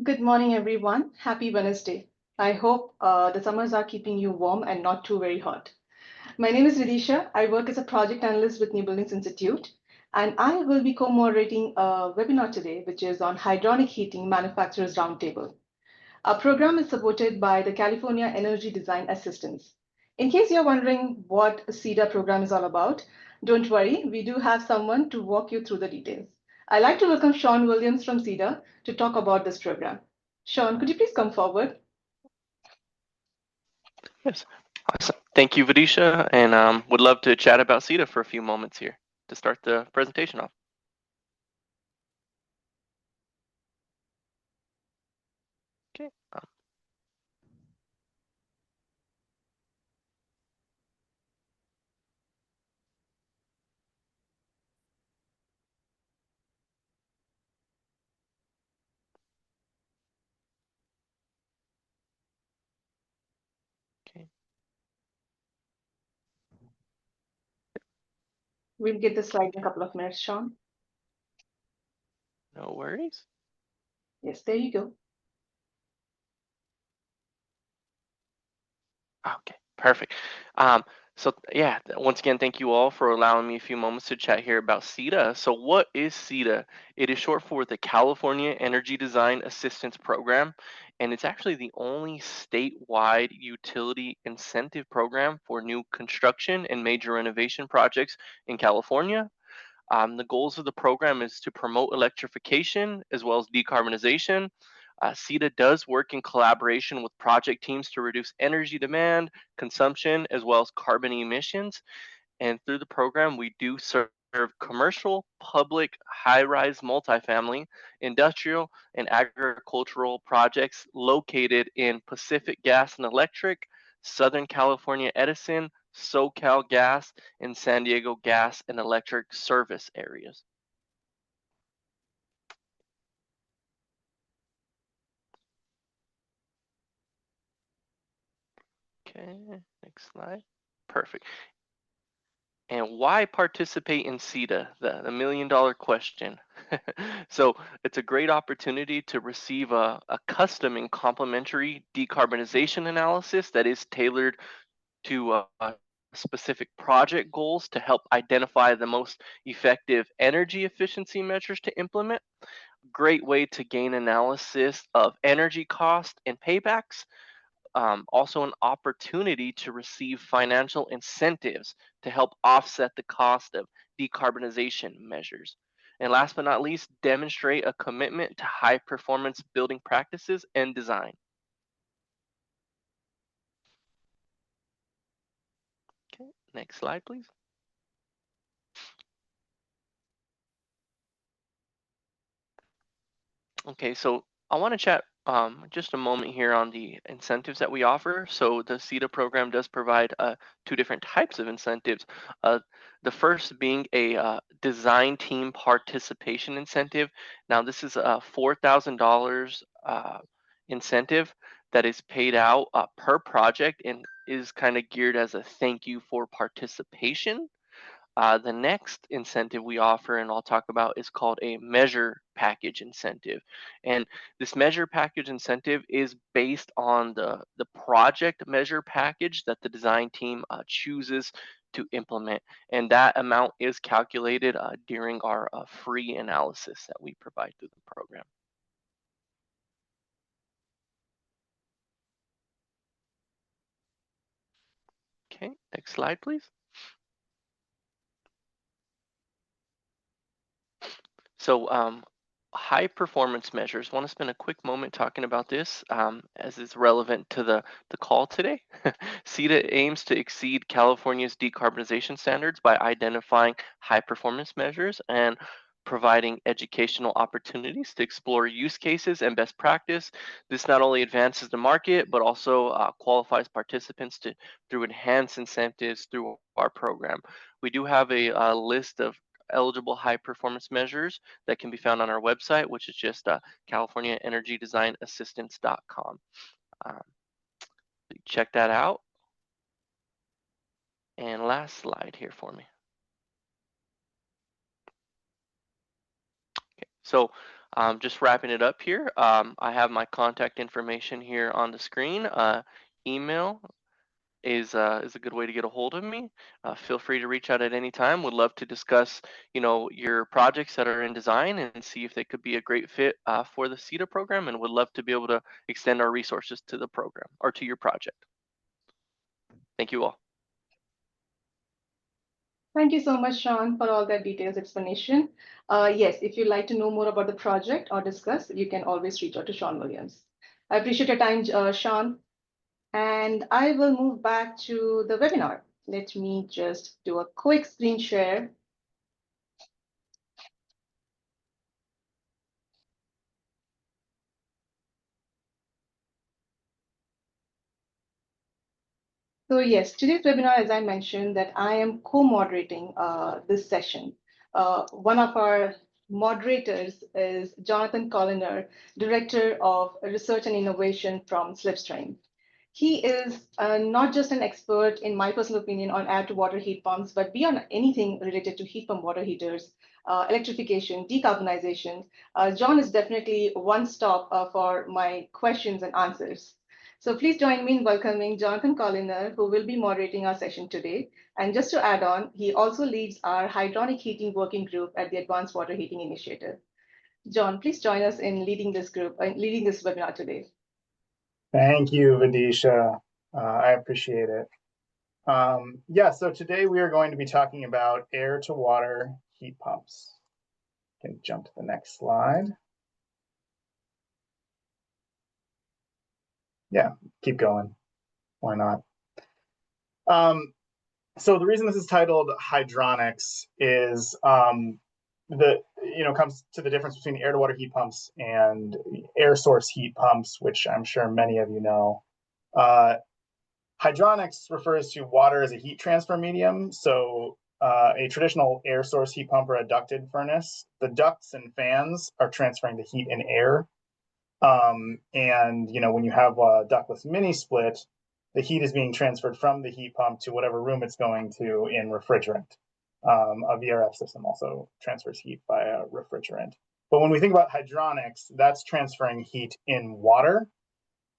Good morning, everyone. Happy Wednesday. I hope the summers are keeping you warm and not too very hot. My name is Vidhisha. I work as a project analyst with New Buildings Institute, and I will be co-moderating a webinar today, which is on Hydronic Heating Manufacturers Roundtable. Our program is supported by the California Energy Design Assistance. In case you're wondering what a CEDA program is all about, don't worry, we do have someone to walk you through the details. I'd like to welcome Sean Williams from CEDA to talk about this program. Sean, could you please come forward? Yes. Awesome. Thank you, Vidhisha, and would love to chat about CETA for a few moments here to start the presentation off. Okay. Okay. We'll get the slide in a couple of minutes, Sean. No worries. Yes, there you go. Okay. Perfect. So yeah, once again, thank you all for allowing me a few moments to chat here about CETA. So what is CETA? It is short for the California Energy Design Assistance Program, and it's actually the only statewide utility incentive program for new construction and major renovation projects in California. The goals of the program is to promote electrification as well as decarbonization. CETA does work in collaboration with project teams to reduce energy demand, consumption, as well as carbon emissions. And through the program, we do serve commercial, public, high-rise multifamily, industrial, and agricultural projects located in Pacific Gas and Electric, Southern California Edison, SoCal Gas, and San Diego Gas and Electric service areas. Okay, next slide. Perfect. And why participate in CETA? The million-dollar question. So it's a great opportunity to receive a custom and complementary decarbonization analysis that is tailored to specific project goals to help identify the most effective energy efficiency measures to implement. Great way to gain analysis of energy cost and paybacks. Also an opportunity to receive financial incentives to help offset the cost of decarbonization measures. And last but not least, demonstrate a commitment to high performance building practices and design. Okay, next slide, please. Okay, so I want to chat just a moment here on the incentives that we offer. So the CETA program does provide two different types of incentives. The first being a design team participation incentive. Now this is a $4,000 incentive that is paid out per project and is kind of geared as a thank you for participation. The next incentive we offer and I'll talk about is called a measure package incentive. And this measure package incentive is based on the project measure package that the design team chooses to implement. And that amount is calculated during our free analysis that we provide through the program. Okay, next slide, please. So high performance measures. Want to spend a quick moment talking about this as it's relevant to the call today. CETA aims to exceed California's decarbonization standards by identifying high performance measures and providing educational opportunities to explore use cases and best practice. This not only advances the market, but also qualifies participants to through enhanced incentives through our program. We do have a list of eligible high performance measures that can be found on our website, which is just californiaenergydesignassistance.com. Check that out. And last slide here for me. Okay, so Just wrapping it up here. I have my contact information here on the screen. Email is a good way to get a hold of me. Feel free to reach out at any time. Would love to discuss, your projects that are in design and see if they could be a great fit for the CETA program, and would love to be able to extend our resources to the program or to your project. Thank you all. Thank you so much, Sean, for all that detailed explanation. Yes, if you'd like to know more about the project or discuss, you can always reach out to Sean Williams. I appreciate your time, Sean. And I will move back to the webinar. Let me just do a quick screen share. So yes, today's webinar, as I mentioned, that I am co-moderating this session. One of our moderators is Jonathan Koliner, Director of Research and Innovation from Slipstream. He is not just an expert, in my personal opinion, on air-to-water heat pumps, but beyond anything related to heat pump water heaters, electrification, decarbonization. John is definitely one stop for my questions and answers. So please join me in welcoming Jonathan Colliner, who will be moderating our session today. And just to add on, he also leads our Hydronic Heating Working Group at the Advanced Water Heating Initiative. John, please join us in leading this webinar today. Thank you, Vidhisha. I appreciate it. So today we are going to be talking about air-to-water heat pumps. Can jump to the next slide. Yeah, keep going. Why not? So the reason this is titled Hydronics is comes to the difference between air-to-water heat pumps and air source heat pumps, which I'm sure many of you know. Hydronics refers to water as a heat transfer medium. So a traditional air source heat pump or a ducted furnace, the ducts and fans are transferring the heat in air. When you have a ductless mini split, the heat is being transferred from the heat pump to whatever room it's going to in refrigerant. A VRF system also transfers heat via refrigerant. But when we think about hydronics, that's transferring heat in water.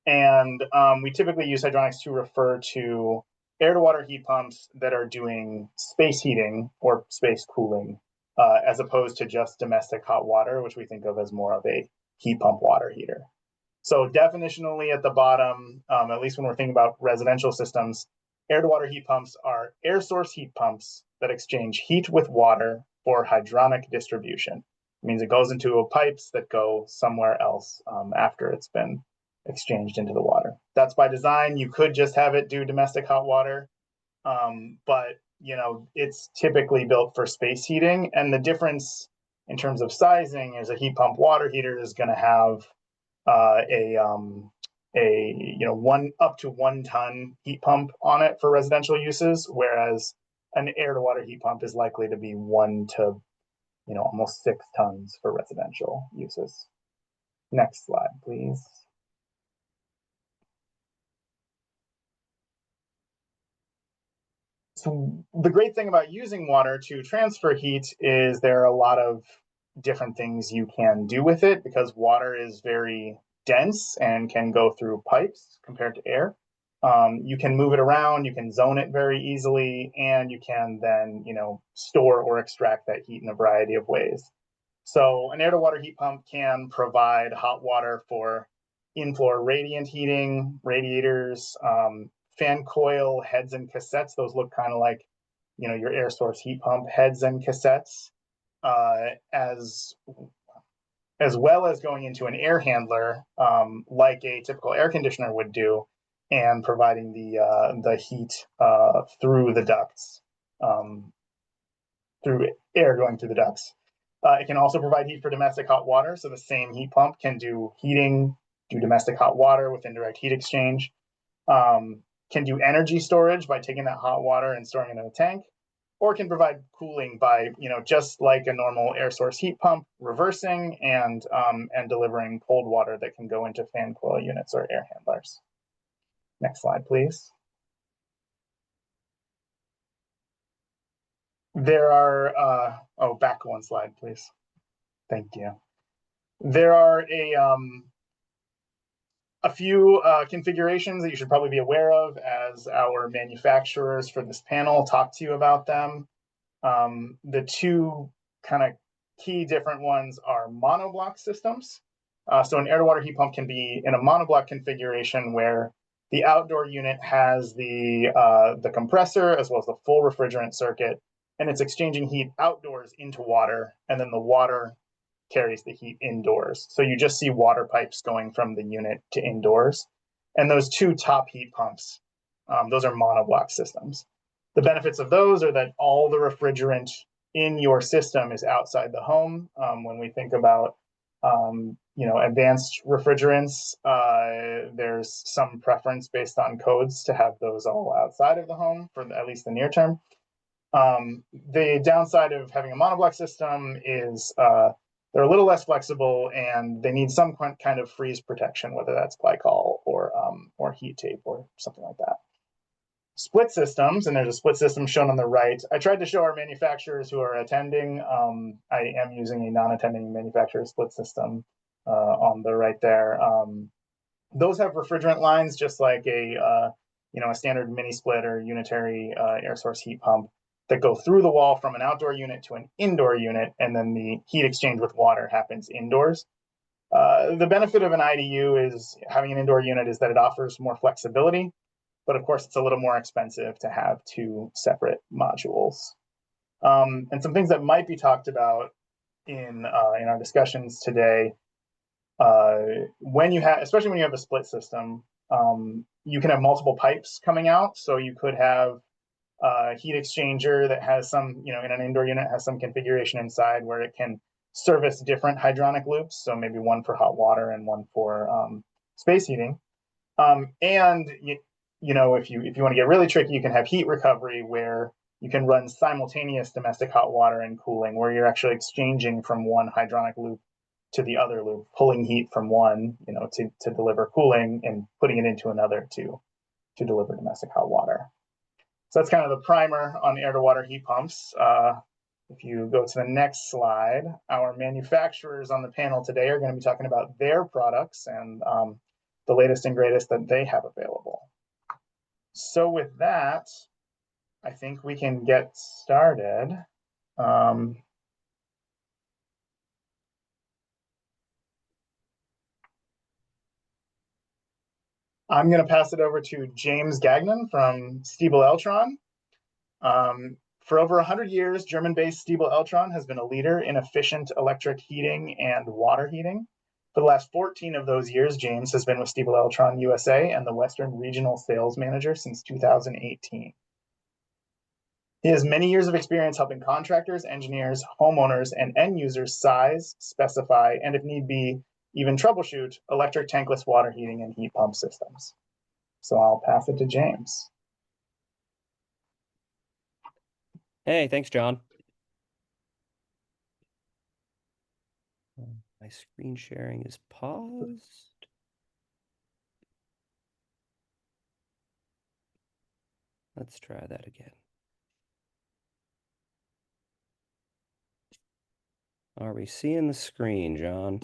And we typically use hydronics to refer to air-to-water heat pumps that are doing space heating or space cooling, as opposed to just domestic hot water, which we think of as more of a heat pump water heater. So definitionally at the bottom, at least when we're thinking about residential systems, air-to-water heat pumps are air source heat pumps that exchange heat with water for hydronic distribution. It means it goes into pipes that go somewhere else after it's been exchanged into the water. That's by design. You could just have it do domestic hot water, but it's typically built for space heating. And the difference in terms of sizing is a heat pump water heater is going to have one up to 1 ton heat pump on it for residential uses, whereas an air-to-water heat pump is likely to be 1 to almost 6 tons for residential uses. Next slide, please. So the great thing about using water to transfer heat is there are a lot of different things you can do with it because water is very dense and can go through pipes compared to air. You can move it around, you can zone it very easily, and you can then store or extract that heat in a variety of ways. So an air-to-water heat pump can provide hot water for in-floor radiant heating, radiators, fan coil heads and cassettes. Those look kind of like your air source heat pump heads and cassettes, as well as going into an air handler like a typical air conditioner would do, and providing the heat through the ducts, through air going through the ducts. It can also provide heat for domestic hot water. So the same heat pump can do heating, do domestic hot water with indirect heat exchange. Can do energy storage by taking that hot water and storing it in a tank, or can provide cooling by, just like a normal air source heat pump, reversing and delivering cold water that can go into fan coil units or air handlers. Next slide, please. There are, back 1 slide, please. Thank you. There are a few configurations that you should probably be aware of as our manufacturers for this panel talk to you about them. The two kind of key different ones are monoblock systems. So an air-to-water heat pump can be in a monoblock configuration where the outdoor unit has the compressor as well as the full refrigerant circuit, and it's exchanging heat outdoors into water, and then the water carries the heat indoors. So you just see water pipes going from the unit to indoors. And those two top heat pumps, those are monoblock systems. The benefits of those are that all the refrigerant in your system is outside the home. When we think about advanced refrigerants, there's some preference based on codes to have those all outside of the home for at least the near term. The downside of having a monoblock system is they're a little less flexible and they need some kind of freeze protection, whether that's glycol or heat tape or something like that. Split systems, and there's a split system shown on the right. I tried to show our manufacturers who are attending. I am using a non-attending manufacturer split system on the right there. Those have refrigerant lines just like a standard mini split or unitary air source heat pump that go through the wall from an outdoor unit to an indoor unit, and then the heat exchange with water happens indoors. The benefit of an IDU is having an indoor unit is that it offers more flexibility, but of course it's a little more expensive to have two separate modules. And some things that might be talked about in our discussions today, especially when you have a split system, you can have multiple pipes coming out. So you could have heat exchanger that has some, in an indoor unit has some configuration inside where it can service different hydronic loops. So maybe one for hot water and one for space heating. And if you want to get really tricky, you can have heat recovery where you can run simultaneous domestic hot water and cooling, where you're actually exchanging from one hydronic loop to the other loop, pulling heat from one, to deliver cooling and putting it into another to deliver domestic hot water. So that's kind of the primer on air-to-water heat pumps. If you go to the next slide, our manufacturers on the panel today are going to be talking about their products and the latest and greatest that they have available. So with that, I think we can get started. I'm going to pass it over to James Gagnon from Stiebel Eltron. For over 100 years, German-based Stiebel Eltron has been a leader in efficient electric heating and water heating. For the last 14 of those years, James has been with Stiebel Eltron USA and the Western Regional Sales Manager since 2018. He has many years of experience helping contractors, engineers, homeowners, and end users size, specify, and if need be, even troubleshoot electric tankless water heating and heat pump systems. So I'll pass it to James. Hey, thanks, John. My screen sharing is paused. Let's try that again. Are we seeing the screen, John?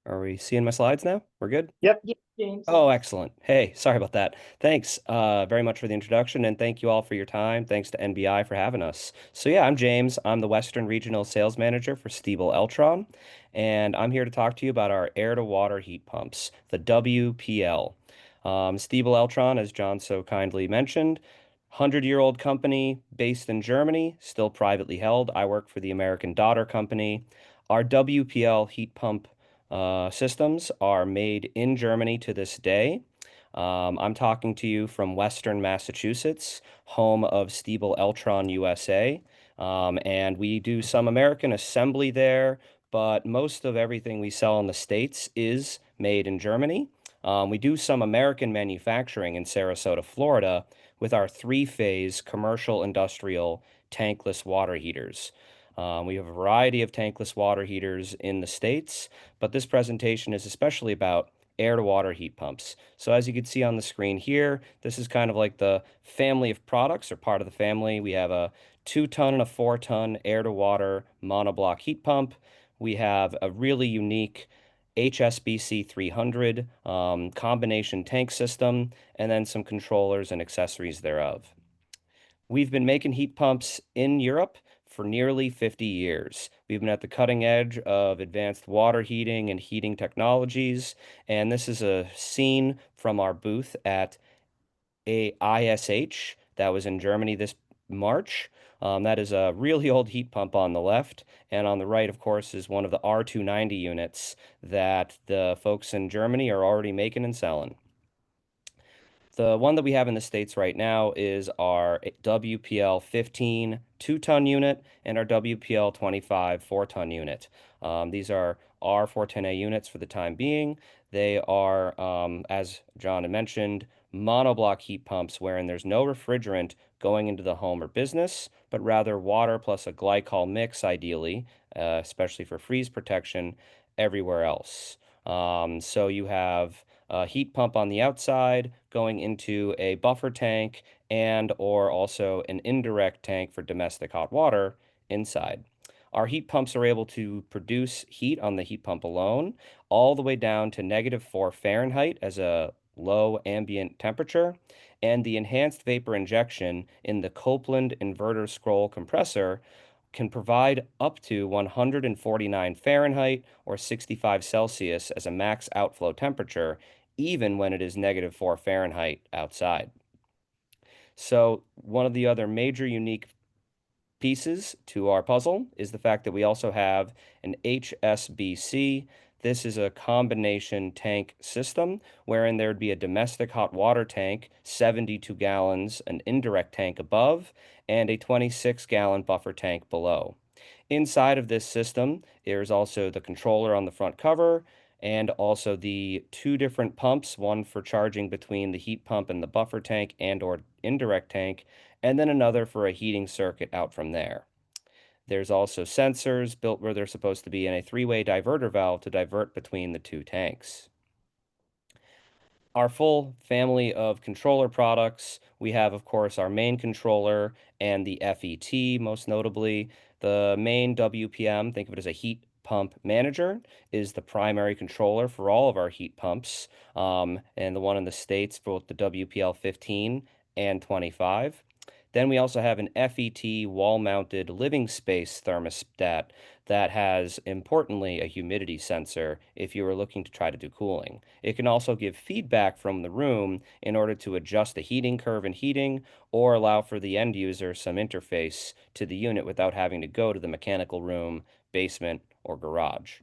Are we seeing my slides now? We're good? Yep. Yes, James. Oh, excellent. Hey, sorry about that. Thanks very much for the introduction, and thank you all for your time. Thanks to NBI for having us. So yeah, I'm James. I'm the Western Regional Sales Manager for Stiebel Eltron, and I'm here to talk to you about our air-to-water heat pumps, the WPL. Stiebel Eltron, as John so kindly mentioned, 100-year-old company based in Germany, still privately held. I work for the American daughter company. Our WPL heat pump systems are made in Germany to this day. I'm talking to you from Western Massachusetts, home of Stiebel Eltron USA, and we do some American assembly there, but most of everything we sell in the States is made in Germany. We do some American manufacturing in Sarasota, Florida, with our three-phase commercial industrial tankless water heaters. We have a variety of tankless water heaters in the States, but this presentation is especially about air-to-water heat pumps. So as you can see on the screen here, this is kind of like the family of products, or part of the family. We have a 2-ton and a 4-ton air-to-water monoblock heat pump. We have a really unique HSBC 300 combination tank system, and then some controllers and accessories thereof. We've been making heat pumps in Europe for nearly 50 years. We've been at the cutting edge of advanced water heating and heating technologies, and this is a scene from our booth at ISH that was in Germany this March. That is a really old heat pump on the left, and on the right, of course, is one of the R290 units that the folks in Germany are already making and selling. The one that we have in the States right now is our WPL 15 2-ton unit and our WPL 25 4-ton unit. These are R410A units for the time being. They are, as John had mentioned, monoblock heat pumps wherein there's no refrigerant going into the home or business, but rather water plus a glycol mix, ideally, especially for freeze protection, everywhere else. So you have a heat pump on the outside going into a buffer tank and or also an indirect tank for domestic hot water inside. Our heat pumps are able to produce heat on the heat pump alone all the way down to -4 Fahrenheit as a low ambient temperature, and the enhanced vapor injection in the Copeland inverter scroll compressor can provide up to 149 Fahrenheit or 65 Celsius as a max outflow temperature, even when it is -4 Fahrenheit outside. So one of the other major unique pieces to our puzzle is the fact that we also have an HSBC. This is a combination tank system wherein there would be a domestic hot water tank, 72 gallons, an indirect tank above, and a 26-gallon buffer tank below. Inside of this system, there's also the controller on the front cover, and also the 2 different pumps, one for charging between the heat pump and the buffer tank and or indirect tank, and then another for a heating circuit out from there. There's also sensors built where they're supposed to be in a 3-way diverter valve to divert between the 2 tanks. Our full family of controller products, we have, of course, our main controller and the FET, most notably. The main WPM, think of it as a heat pump manager, is the primary controller for all of our heat pumps, and the one in the States for both the WPL 15 and 25. Then we also have an FET wall-mounted living space thermostat that has, importantly, a humidity sensor if you are looking to try to do cooling. It can also give feedback from the room in order to adjust the heating curve and heating, or allow for the end user some interface to the unit without having to go to the mechanical room, basement, or garage.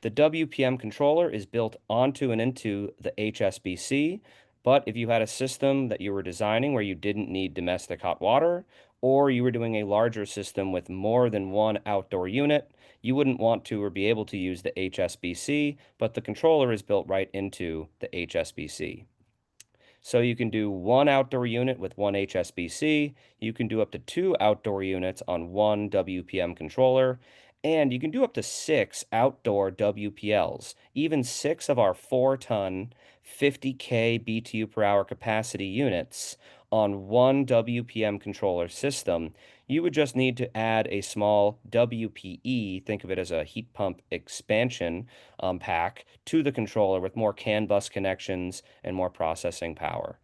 The WPM controller is built onto and into the HSBC, but if you had a system that you were designing where you didn't need domestic hot water, or you were doing a larger system with more than one outdoor unit, you wouldn't want to or be able to use the HSBC, but the controller is built right into the HSBC. So you can do 1 outdoor unit with 1 HSBC, you can do up to 2 outdoor units on 1 WPM controller, and you can do up to 6 outdoor WPLs, even 6 of our 4-ton 50K BTU per hour capacity units on 1 WPM controller system. You would just need to add a small WPE, think of it as a heat pump expansion pack, to the controller with more CAN bus connections and more processing power.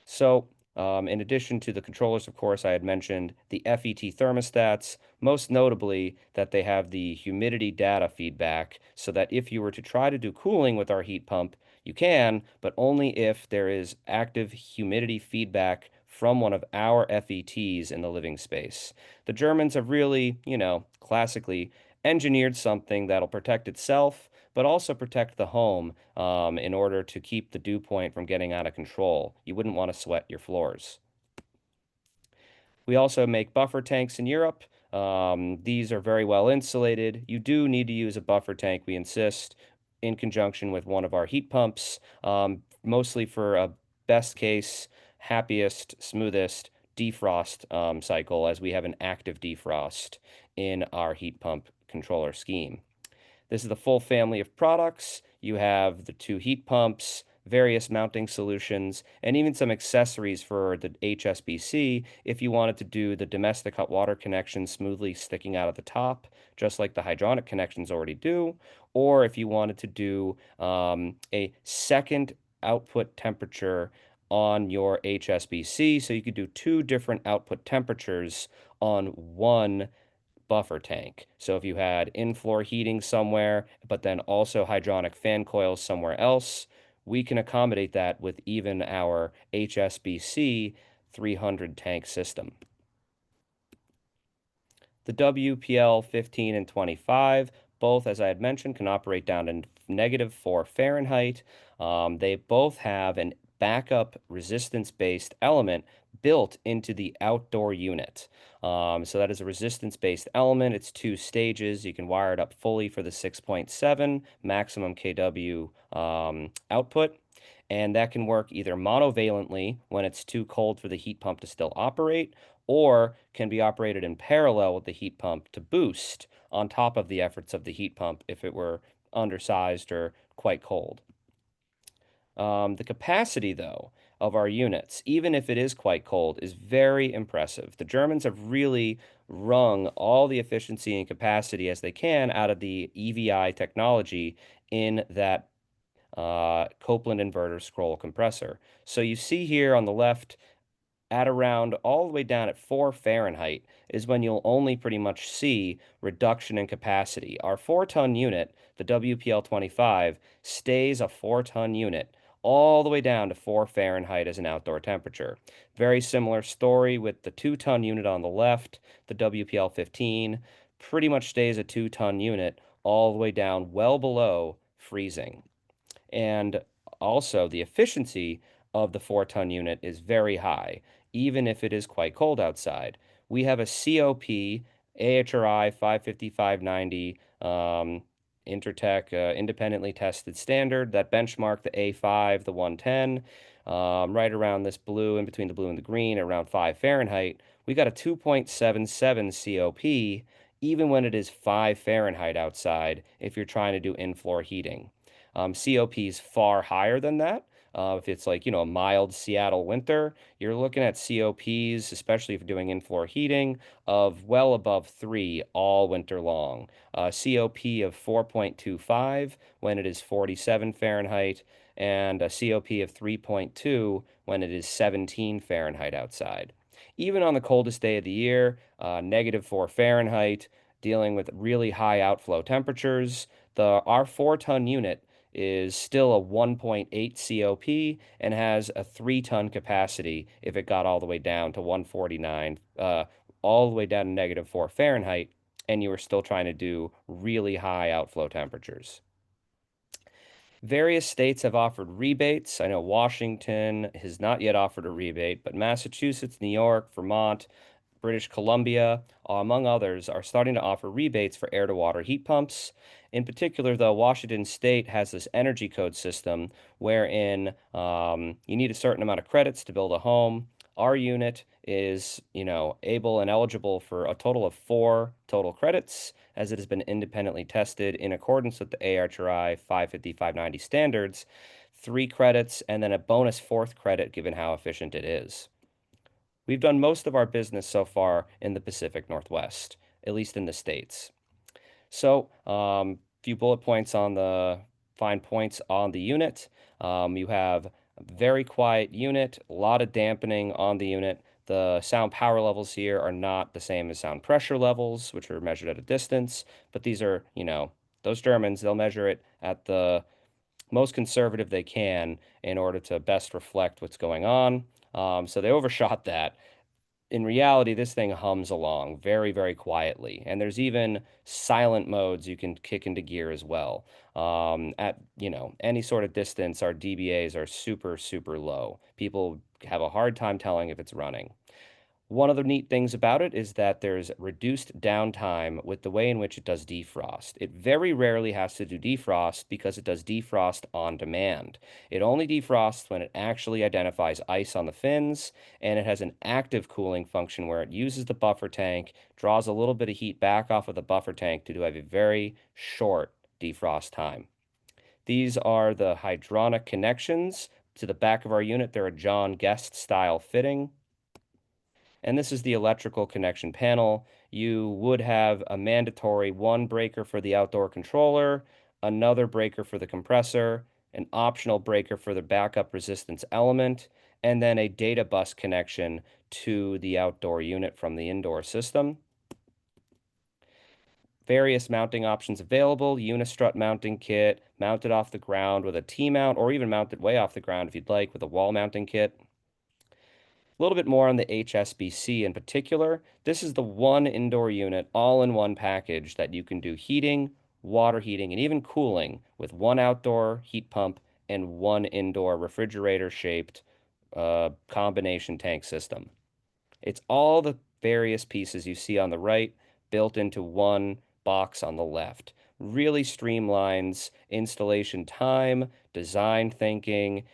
So, in addition to the controllers, of course, I had mentioned the FET thermostats, most notably that they have the humidity data feedback, so that if you were to try to do cooling with our heat pump, you can, but only if there is active humidity feedback from one of our FETs in the living space. The Germans have really, classically engineered something that'll protect itself, but also protect the home in order to keep the dew point from getting out of control. You wouldn't want to sweat your floors. We also make buffer tanks in Europe. These are very well insulated. You do need to use a buffer tank, we insist, in conjunction with one of our heat pumps, mostly for a best case, happiest, smoothest defrost cycle, as we have an active defrost in our heat pump controller scheme. This is the full family of products. You have the 2 heat pumps, various mounting solutions, and even some accessories for the HSBC if you wanted to do the domestic hot water connection smoothly sticking out of the top, just like the hydronic connections already do, or if you wanted to do a second output temperature on your HSBC, so you could do 2 different output temperatures on one buffer tank. So if you had in-floor heating somewhere, but then also hydronic fan coils somewhere else, we can accommodate that with even our HSBC 300 tank system. The WPL 15 and 25, both, as I had mentioned, can operate down to -4 Fahrenheit. They both have an backup resistance-based element built into the outdoor unit. So that is a resistance-based element. It's 2 stages. You can wire it up fully for the 6.7 maximum kW output. And that can work either monovalently when it's too cold for the heat pump to still operate, or can be operated in parallel with the heat pump to boost on top of the efforts of the heat pump if it were undersized or quite cold. The capacity, though, of our units, even if it is quite cold, is very impressive. The Germans have really wrung all the efficiency and capacity as they can out of the EVI technology in that Copeland inverter scroll compressor. So you see here on the left, at around all the way down at 4 Fahrenheit is when you'll only pretty much see reduction in capacity. Our 4-ton unit, the WPL25, stays a 4-ton unit all the way down to 4 Fahrenheit as an outdoor temperature. Very similar story with the 2-ton unit on the left, the WPL15, pretty much stays a 2-ton unit all the way down well below freezing. And also, the efficiency of the 4-ton unit is very high, even if it is quite cold outside. We have a COP AHRI 550-590 Intertech independently tested standard that benchmarked the A5, the 110, right around this blue, in between the blue and the green, around 5 Fahrenheit. We got a 2.77 COP, even when it is 5 Fahrenheit outside, if you're trying to do in-floor heating. COP is far higher than that. If it's like, a mild Seattle winter, you're looking at COPs, especially if you're doing in-floor heating, of well above 3 all winter long. COP of 4.25 when it is 47 Fahrenheit, and a COP of 3.2 when it is 17 Fahrenheit outside. Even on the coldest day of the year, -4 Fahrenheit, dealing with really high outflow temperatures, our 4-ton unit is still a 1.8 COP and has a 3-ton capacity if it got all the way down to 149, all the way down to -4 Fahrenheit, and you were still trying to do really high outflow temperatures. Various states have offered rebates. I know Washington has not yet offered a rebate, but Massachusetts, New York, Vermont, British Columbia, among others, are starting to offer rebates for air-to-water heat pumps. In particular, though, Washington State has this energy code system wherein you need a certain amount of credits to build a home. Our unit is, able and eligible for a total of 4 total credits, as it has been independently tested in accordance with the AHRI 550-590 standards, 3 credits, and then a bonus 4th credit given how efficient it is. We've done most of our business so far in the Pacific Northwest, at least in the States. So, few bullet points on the fine points on the unit. You have a very quiet unit, a lot of dampening on the unit. The sound power levels here are not the same as sound pressure levels, which are measured at a distance, but these are, those Germans, they'll measure it at the most conservative they can in order to best reflect what's going on. So they overshot that. In reality, this thing hums along very, very quietly. And there's even silent modes you can kick into gear as well. At, any sort of distance, our dBAs are super, super low. People have a hard time telling if it's running. One of the neat things about it is that there's reduced downtime with the way in which it does defrost. It very rarely has to do defrost because it does defrost on demand. It only defrosts when it actually identifies ice on the fins, and it has an active cooling function where it uses the buffer tank, draws a little bit of heat back off of the buffer tank to do have a very short defrost time. These are the hydronic connections. To the back of our unit, they're a John Guest style fitting. And this is the electrical connection panel. You would have a mandatory one breaker for the outdoor controller, another breaker for the compressor, an optional breaker for the backup resistance element, and then a data bus connection to the outdoor unit from the indoor system. Various mounting options available, unistrut mounting kit, mounted off the ground with a T-mount, or even mounted way off the ground if you'd like with a wall mounting kit. A little bit more on the HSBC in particular. This is the one indoor unit all-in-one package that you can do heating, water heating, and even cooling with one outdoor heat pump and one indoor refrigerator-shaped combination tank system. It's all the various pieces you see on the right built into one box on the left. Really streamlines installation time, design thinking.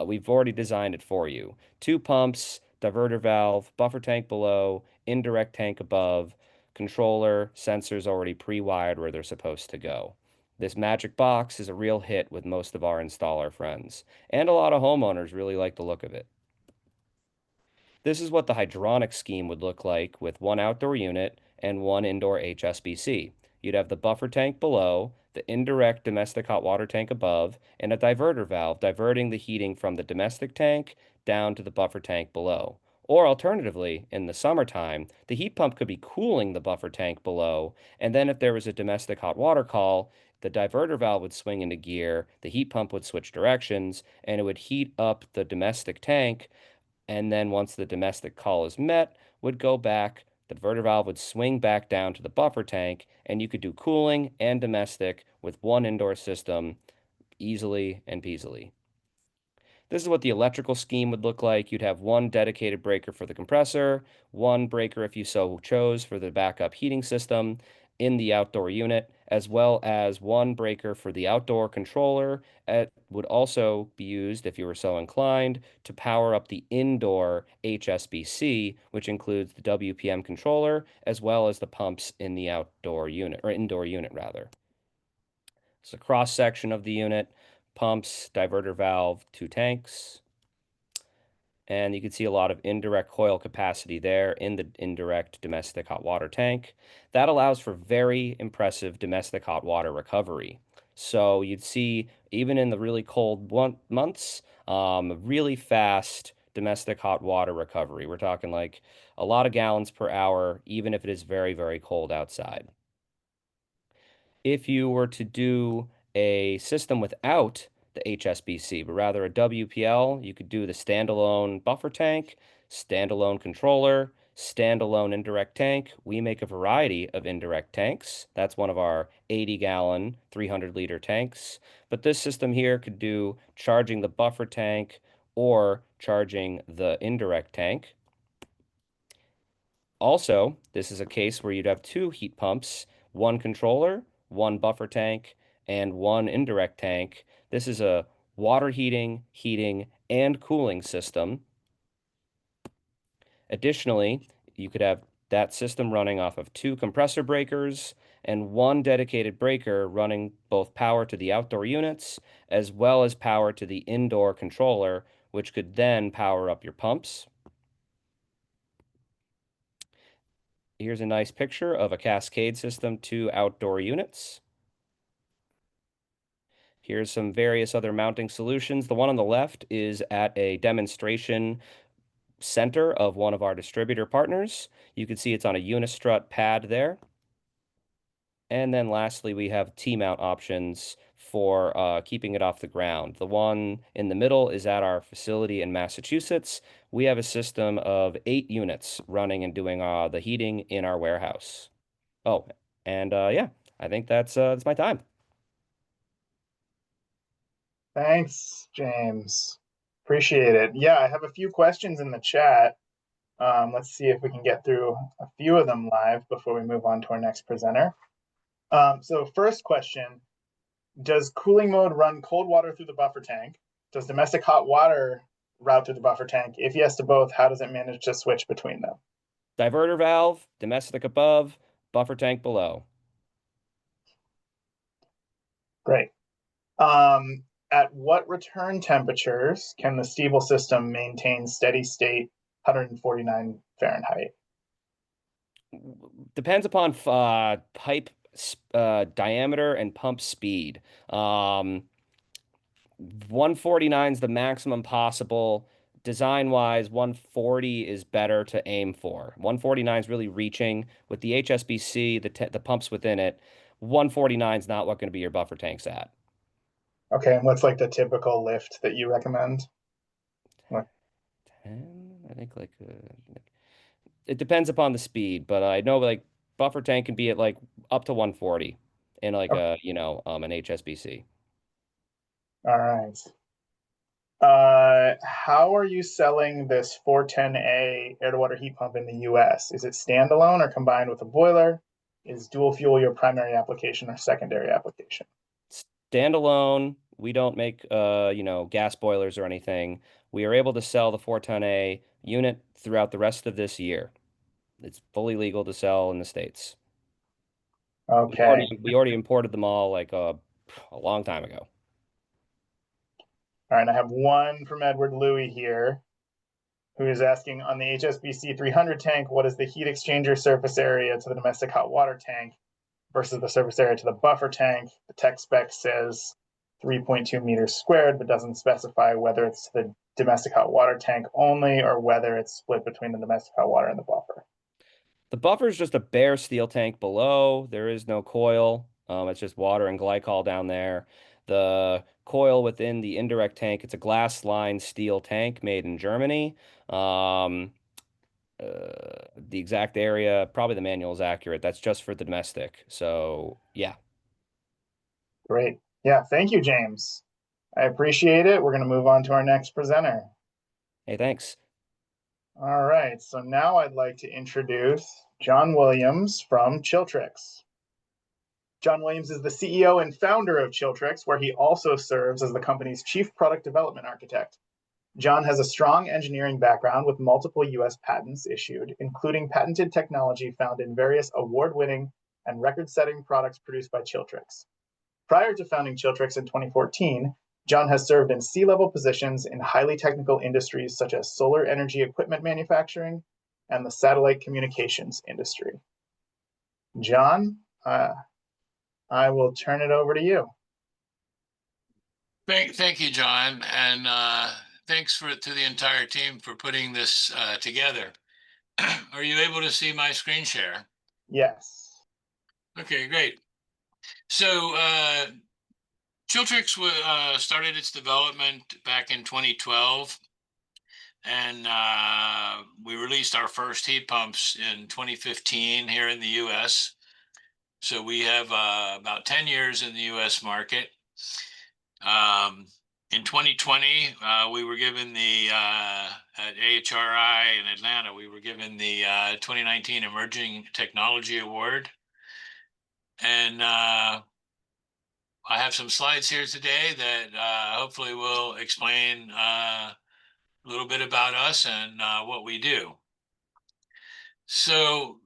We've already designed it for you. 2 pumps, diverter valve, buffer tank below, indirect tank above, controller, sensors already pre-wired where they're supposed to go. This magic box is a real hit with most of our installer friends, and a lot of homeowners really like the look of it. This is what the hydronic scheme would look like with one outdoor unit and one indoor HSBC. You'd have the buffer tank below, the indirect domestic hot water tank above, and a diverter valve diverting the heating from the domestic tank down to the buffer tank below. Or alternatively, in the summertime, the heat pump could be cooling the buffer tank below, and then if there was a domestic hot water call, the diverter valve would swing into gear, the heat pump would switch directions, and it would heat up the domestic tank, and then once the domestic call is met, would go back, the diverter valve would swing back down to the buffer tank, and you could do cooling and domestic with one indoor system easily and peasily. This is what the electrical scheme would look like. You'd have one dedicated breaker for the compressor, one breaker if you so chose for the backup heating system in the outdoor unit, as well as one breaker for the outdoor controller. It would also be used, if you were so inclined, to power up the indoor HSBC, which includes the WPM controller, as well as the pumps in the outdoor unit, or indoor unit rather. It's a cross section of the unit, pumps, diverter valve, 2 tanks. And you can see a lot of indirect coil capacity there in the indirect domestic hot water tank. That allows for very impressive domestic hot water recovery. So you'd see, even in the really cold months, really fast domestic hot water recovery. We're talking like a lot of gallons per hour, even if it is very, very cold outside. If you were to do a system without the HSBC, but rather a WPL, you could do the standalone buffer tank, standalone controller, standalone indirect tank. We make a variety of indirect tanks. That's one of our 80-gallon, 300-liter tanks. But this system here could do charging the buffer tank or charging the indirect tank. Also, this is a case where you'd have 2 heat pumps, one controller, one buffer tank, and one indirect tank. This is a water heating, and cooling system. Additionally, you could have that system running off of 2 compressor breakers and one dedicated breaker running both power to the outdoor units as well as power to the indoor controller, which could then power up your pumps. Here's a nice picture of a cascade system to outdoor units. Here's some various other mounting solutions. The one on the left is at a demonstration center of one of our distributor partners. You can see it's on a unistrut pad there. And then lastly, we have T-mount options for keeping it off the ground. The one in the middle is at our facility in Massachusetts. We have a system of 8 units running and doing the heating in our warehouse. Oh, and yeah, I think that's my time. Thanks, James. Appreciate it. Yeah, I have a few questions in the chat. Let's see if we can get through a few of them live before we move on to our next presenter. So first question, does cooling mode run cold water through the buffer tank? Does domestic hot water route through the buffer tank? If yes to both, how does it manage to switch between them? Diverter valve, domestic above, buffer tank below. Great. At what return temperatures can the Stiebel system maintain steady state 149 Fahrenheit? Depends upon pipe diameter and pump speed. 149 is the maximum possible. Design wise, 140 is better to aim for. 149 is really reaching with the HSBC, the pumps within it. 149 is not what going to be your buffer tanks at. Okay, and what's like the typical lift that you recommend? What? 10, I think it depends upon the speed, but I know like buffer tank can be at like up to 140 in like Okay. an HSBC. All right. How are you selling this 410A air-to-water heat pump in the US? Is it standalone or combined with a boiler? Is dual fuel your primary application or secondary application? Standalone, we don't make gas boilers or anything. We are able to sell the 410A unit throughout the rest of this year. It's fully legal to sell in the States. Okay. We already imported them all like a long time ago. All right, I have one from Edward Louie here, who is asking on the HSBC 300 tank, what is the heat exchanger surface area to the domestic hot water tank versus the surface area to the buffer tank? The tech spec says 3.2 meters squared, but doesn't specify whether it's to the domestic hot water tank only or whether it's split between the domestic hot water and the buffer. The buffer is just a bare steel tank below. There is no coil. It's just water and glycol down there. The coil within the indirect tank, it's a glass line steel tank made in Germany. The exact area, probably the manual is accurate. That's just for the domestic. So yeah. Great. Yeah, thank you, James. I appreciate it. We're going to move on to our next presenter. Hey, thanks. All right, so now I'd like to introduce John Williams from Chiltrix. John Williams is the CEO and founder of Chiltrix, where he also serves as the company's chief product development architect. John has a strong engineering background with multiple US patents issued, including patented technology found in various award-winning and record-setting products produced by Chiltrix. Prior to founding Chiltrix in 2014, John has served in C-level positions in highly technical industries such as solar energy equipment manufacturing and the satellite communications industry. John, I will turn it over to you. Thank you, John, and thanks to the entire team for putting this together. Are you able to see my screen share? Yes. Okay, great. So Chiltrix started its development back in 2012, and we released our first heat pumps in 2015 here in the US. So we have about 10 years in the US market. In 2020, we were given the, at AHRI in Atlanta, we were given the 2019 Emerging Technology Award. And I have some slides here today that hopefully will explain a little bit about us and what we do. So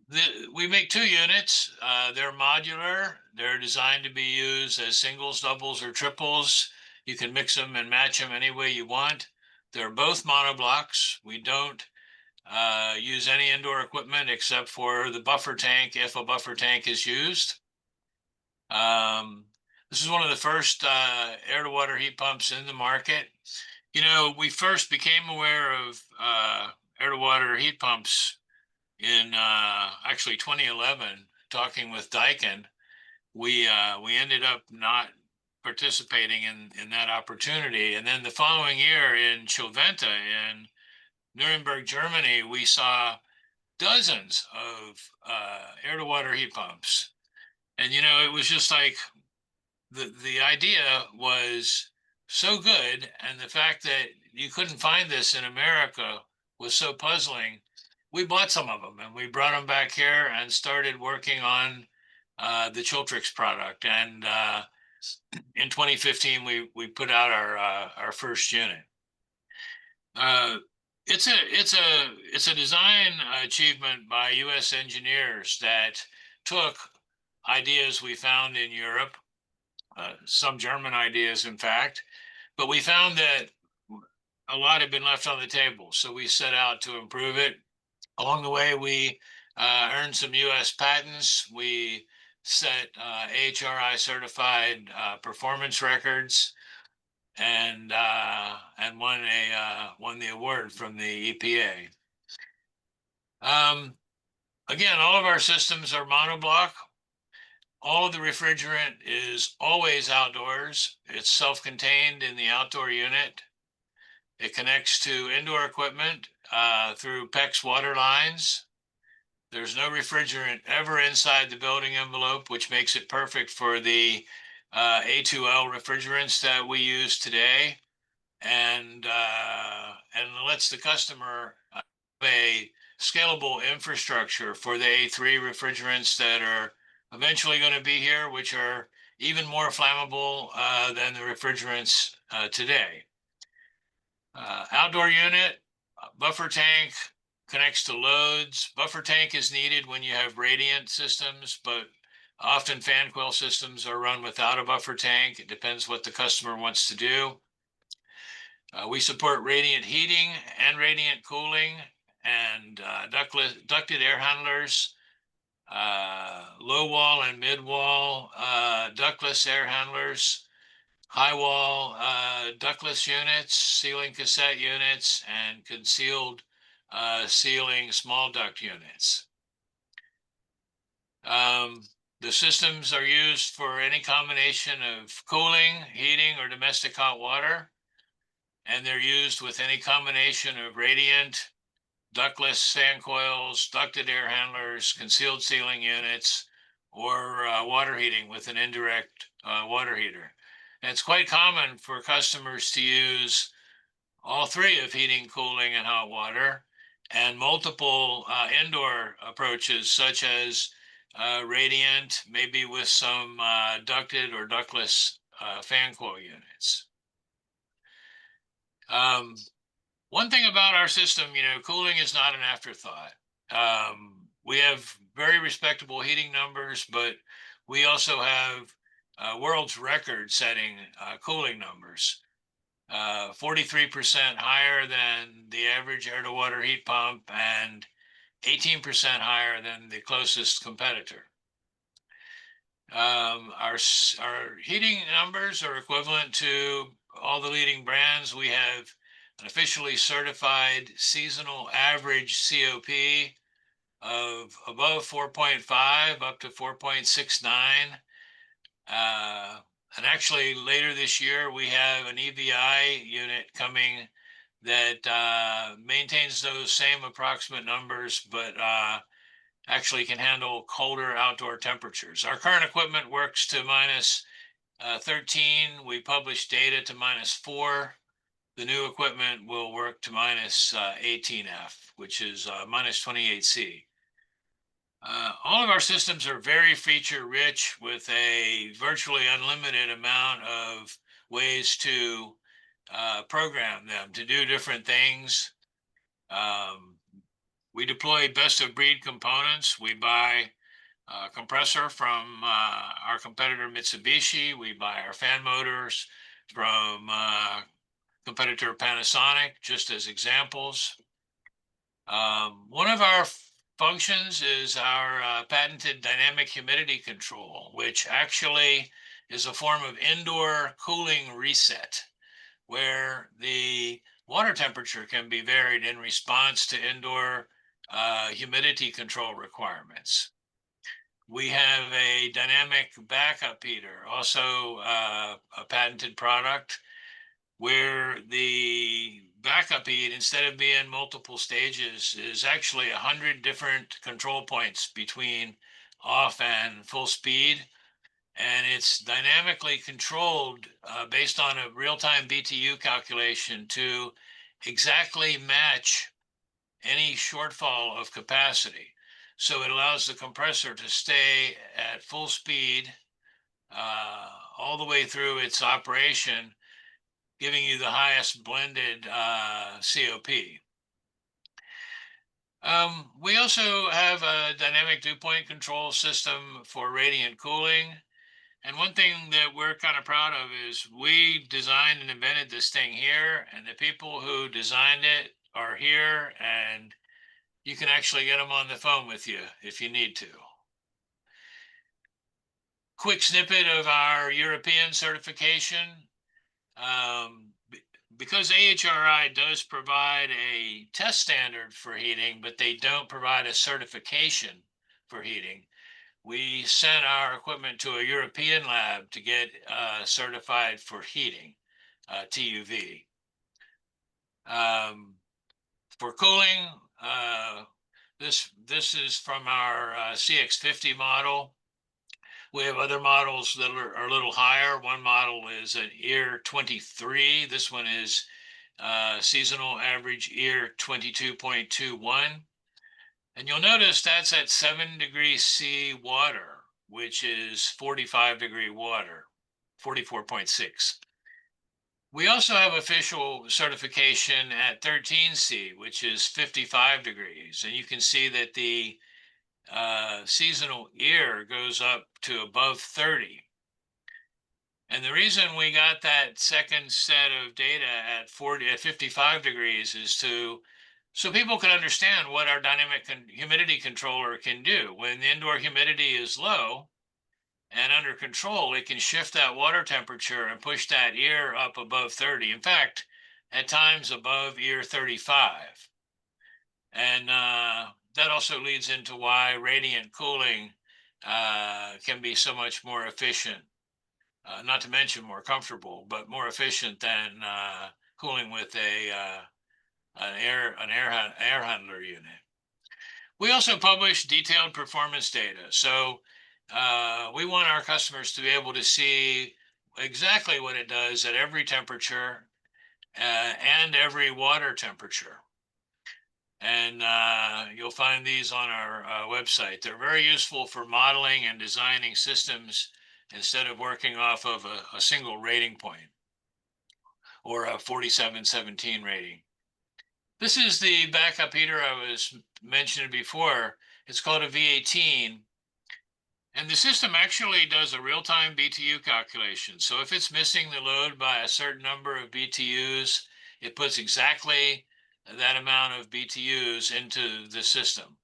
we make two units. They're modular. They're designed to be used as singles, doubles, or triples. You can mix them and match them any way you want. They're both monoblocks. We don't use any indoor equipment except for the buffer tank if a buffer tank is used. This is one of the first air-to-water heat pumps in the market. You know, we first became aware of air-to-water heat pumps in actually 2011, talking with Daikin. We ended up not participating in that opportunity. And then the following year in Chilventa in Nuremberg, Germany, we saw dozens of air-to-water heat pumps. And, you know, it was just like the idea was so good. And the fact that you couldn't find this in America was so puzzling. We bought some of them and we brought them back here and started working on the Chiltrix product. And in 2015, we put out our first unit. It's a design achievement by U.S. engineers that took ideas we found in Europe, some German ideas, in fact. But we found that a lot had been left on the table, so we set out to improve it. Along the way, we earned some U.S. patents. We set AHRI certified performance records, and won the award from the EPA. Again, all of our systems are monoblock. All of the refrigerant is always outdoors. It's self-contained in the outdoor unit. It connects to indoor equipment through PEX water lines. There's no refrigerant ever inside the building envelope, which makes it perfect for the A2L refrigerants that we use today, and lets the customer have a scalable infrastructure for the A3 refrigerants that are eventually going to be here, which are even more flammable than the refrigerants today. Outdoor unit, buffer tank, connects to loads. Buffer tank is needed when you have radiant systems, but often fan coil systems are run without a buffer tank. It depends what the customer wants to do. We support radiant heating and radiant cooling and ducted air handlers, low wall and mid wall ductless air handlers, high wall ductless units, ceiling cassette units, and concealed ceiling small duct units. The systems are used for any combination of cooling, heating, or domestic hot water, and they're used with any combination of radiant, ductless fan coils, ducted air handlers, concealed ceiling units, or water heating with an indirect water heater. And it's quite common for customers to use all three of heating, cooling, and hot water, and multiple indoor approaches, such as radiant, maybe with some ducted or ductless fan coil units. One thing about our system, cooling is not an afterthought. We have very respectable heating numbers, but we also have world's record-setting cooling numbers. 43% higher than the average air-to-water heat pump and 18% higher than the closest competitor. Our heating numbers are equivalent to all the leading brands. We have an officially certified seasonal average COP of above 4.5 up to 4.69. And actually later this year, we have an EVI unit coming that maintains those same approximate numbers, but actually can handle colder outdoor temperatures. Our current equipment works to minus 13. We publish data to -4. The new equipment will work to minus 18F, which is minus 28C. All of our systems are very feature rich with a virtually unlimited amount of ways to program them to do different things. We deploy best of breed components. We buy a compressor from our competitor Mitsubishi. We buy our fan motors from competitor Panasonic, just as examples. One of our functions is our patented dynamic humidity control, which actually is a form of indoor cooling reset, where the water temperature can be varied in response to indoor humidity control requirements. We have a dynamic backup heater, also a patented product, where the backup heat, instead of being multiple stages, is actually 100 different control points between off and full speed. And it's dynamically controlled based on a real-time BTU calculation to exactly match any shortfall of capacity. So it allows the compressor to stay at full speed all the way through its operation, giving you the highest blended COP. We also have a dynamic dew point control system for radiant cooling. And one thing that we're kind of proud of is we designed and invented this thing here, and the people who designed it are here, and you can actually get them on the phone with you if you need to. Quick snippet of our European certification. Because AHRI does provide a test standard for heating, but they don't provide a certification for heating, we sent our equipment to a European lab to get certified for heating, TUV. For cooling, this is from our CX50 model. We have other models that are a little higher. One model is an EAR 23. This one is seasonal average EAR 22.21. And you'll notice that's at 7 degrees C water, which is 45-degree water, 44.6. We also have official certification at 13C, which is 55 degrees. And you can see that the seasonal EAR goes up to above 30. And the reason we got that second set of data at 55 degrees is so people can understand what our dynamic humidity controller can do. When the indoor humidity is low and under control, it can shift that water temperature and push that EAR up above 30. In fact, at times above EAR 35. And that also leads into why radiant cooling can be so much more efficient, not to mention more comfortable, but more efficient than cooling with an air handler unit. We also publish detailed performance data. So we want our customers to be able to see exactly what it does at every temperature and every water temperature. And you'll find these on our website. They're very useful for modeling and designing systems instead of working off of a single rating point or a 4717 rating. This is the backup heater I was mentioning before. It's called a V18. And the system actually does a real-time BTU calculation. So if it's missing the load by a certain number of BTUs, it puts exactly that amount of BTUs into the system.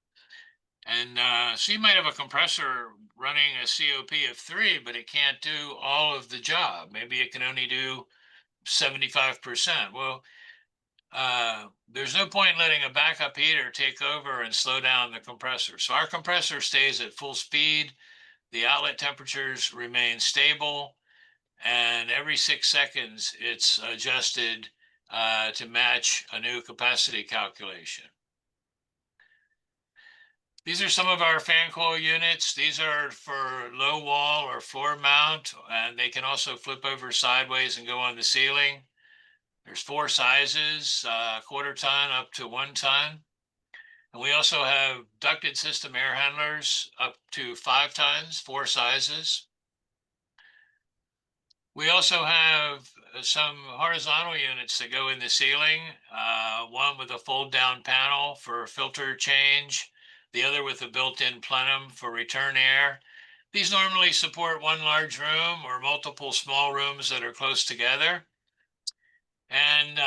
And so you might have a compressor running a COP of 3, but it can't do all of the job. Maybe it can only do 75%. Well, there's no point letting a backup heater take over and slow down the compressor. So our compressor stays at full speed. The outlet temperatures remain stable, and every 6 seconds it's adjusted to match a new capacity calculation. These are some of our fan coil units. These are for low wall or floor mount, and they can also flip over sideways and go on the ceiling. There's 4 sizes, 1/4 ton up to 1 ton. And we also have ducted system air handlers up to 5 tons, 4 sizes. We also have some horizontal units that go in the ceiling, one with a fold down panel for filter change, the other with a built-in plenum for return air. These normally support one large room or multiple small rooms that are close together. And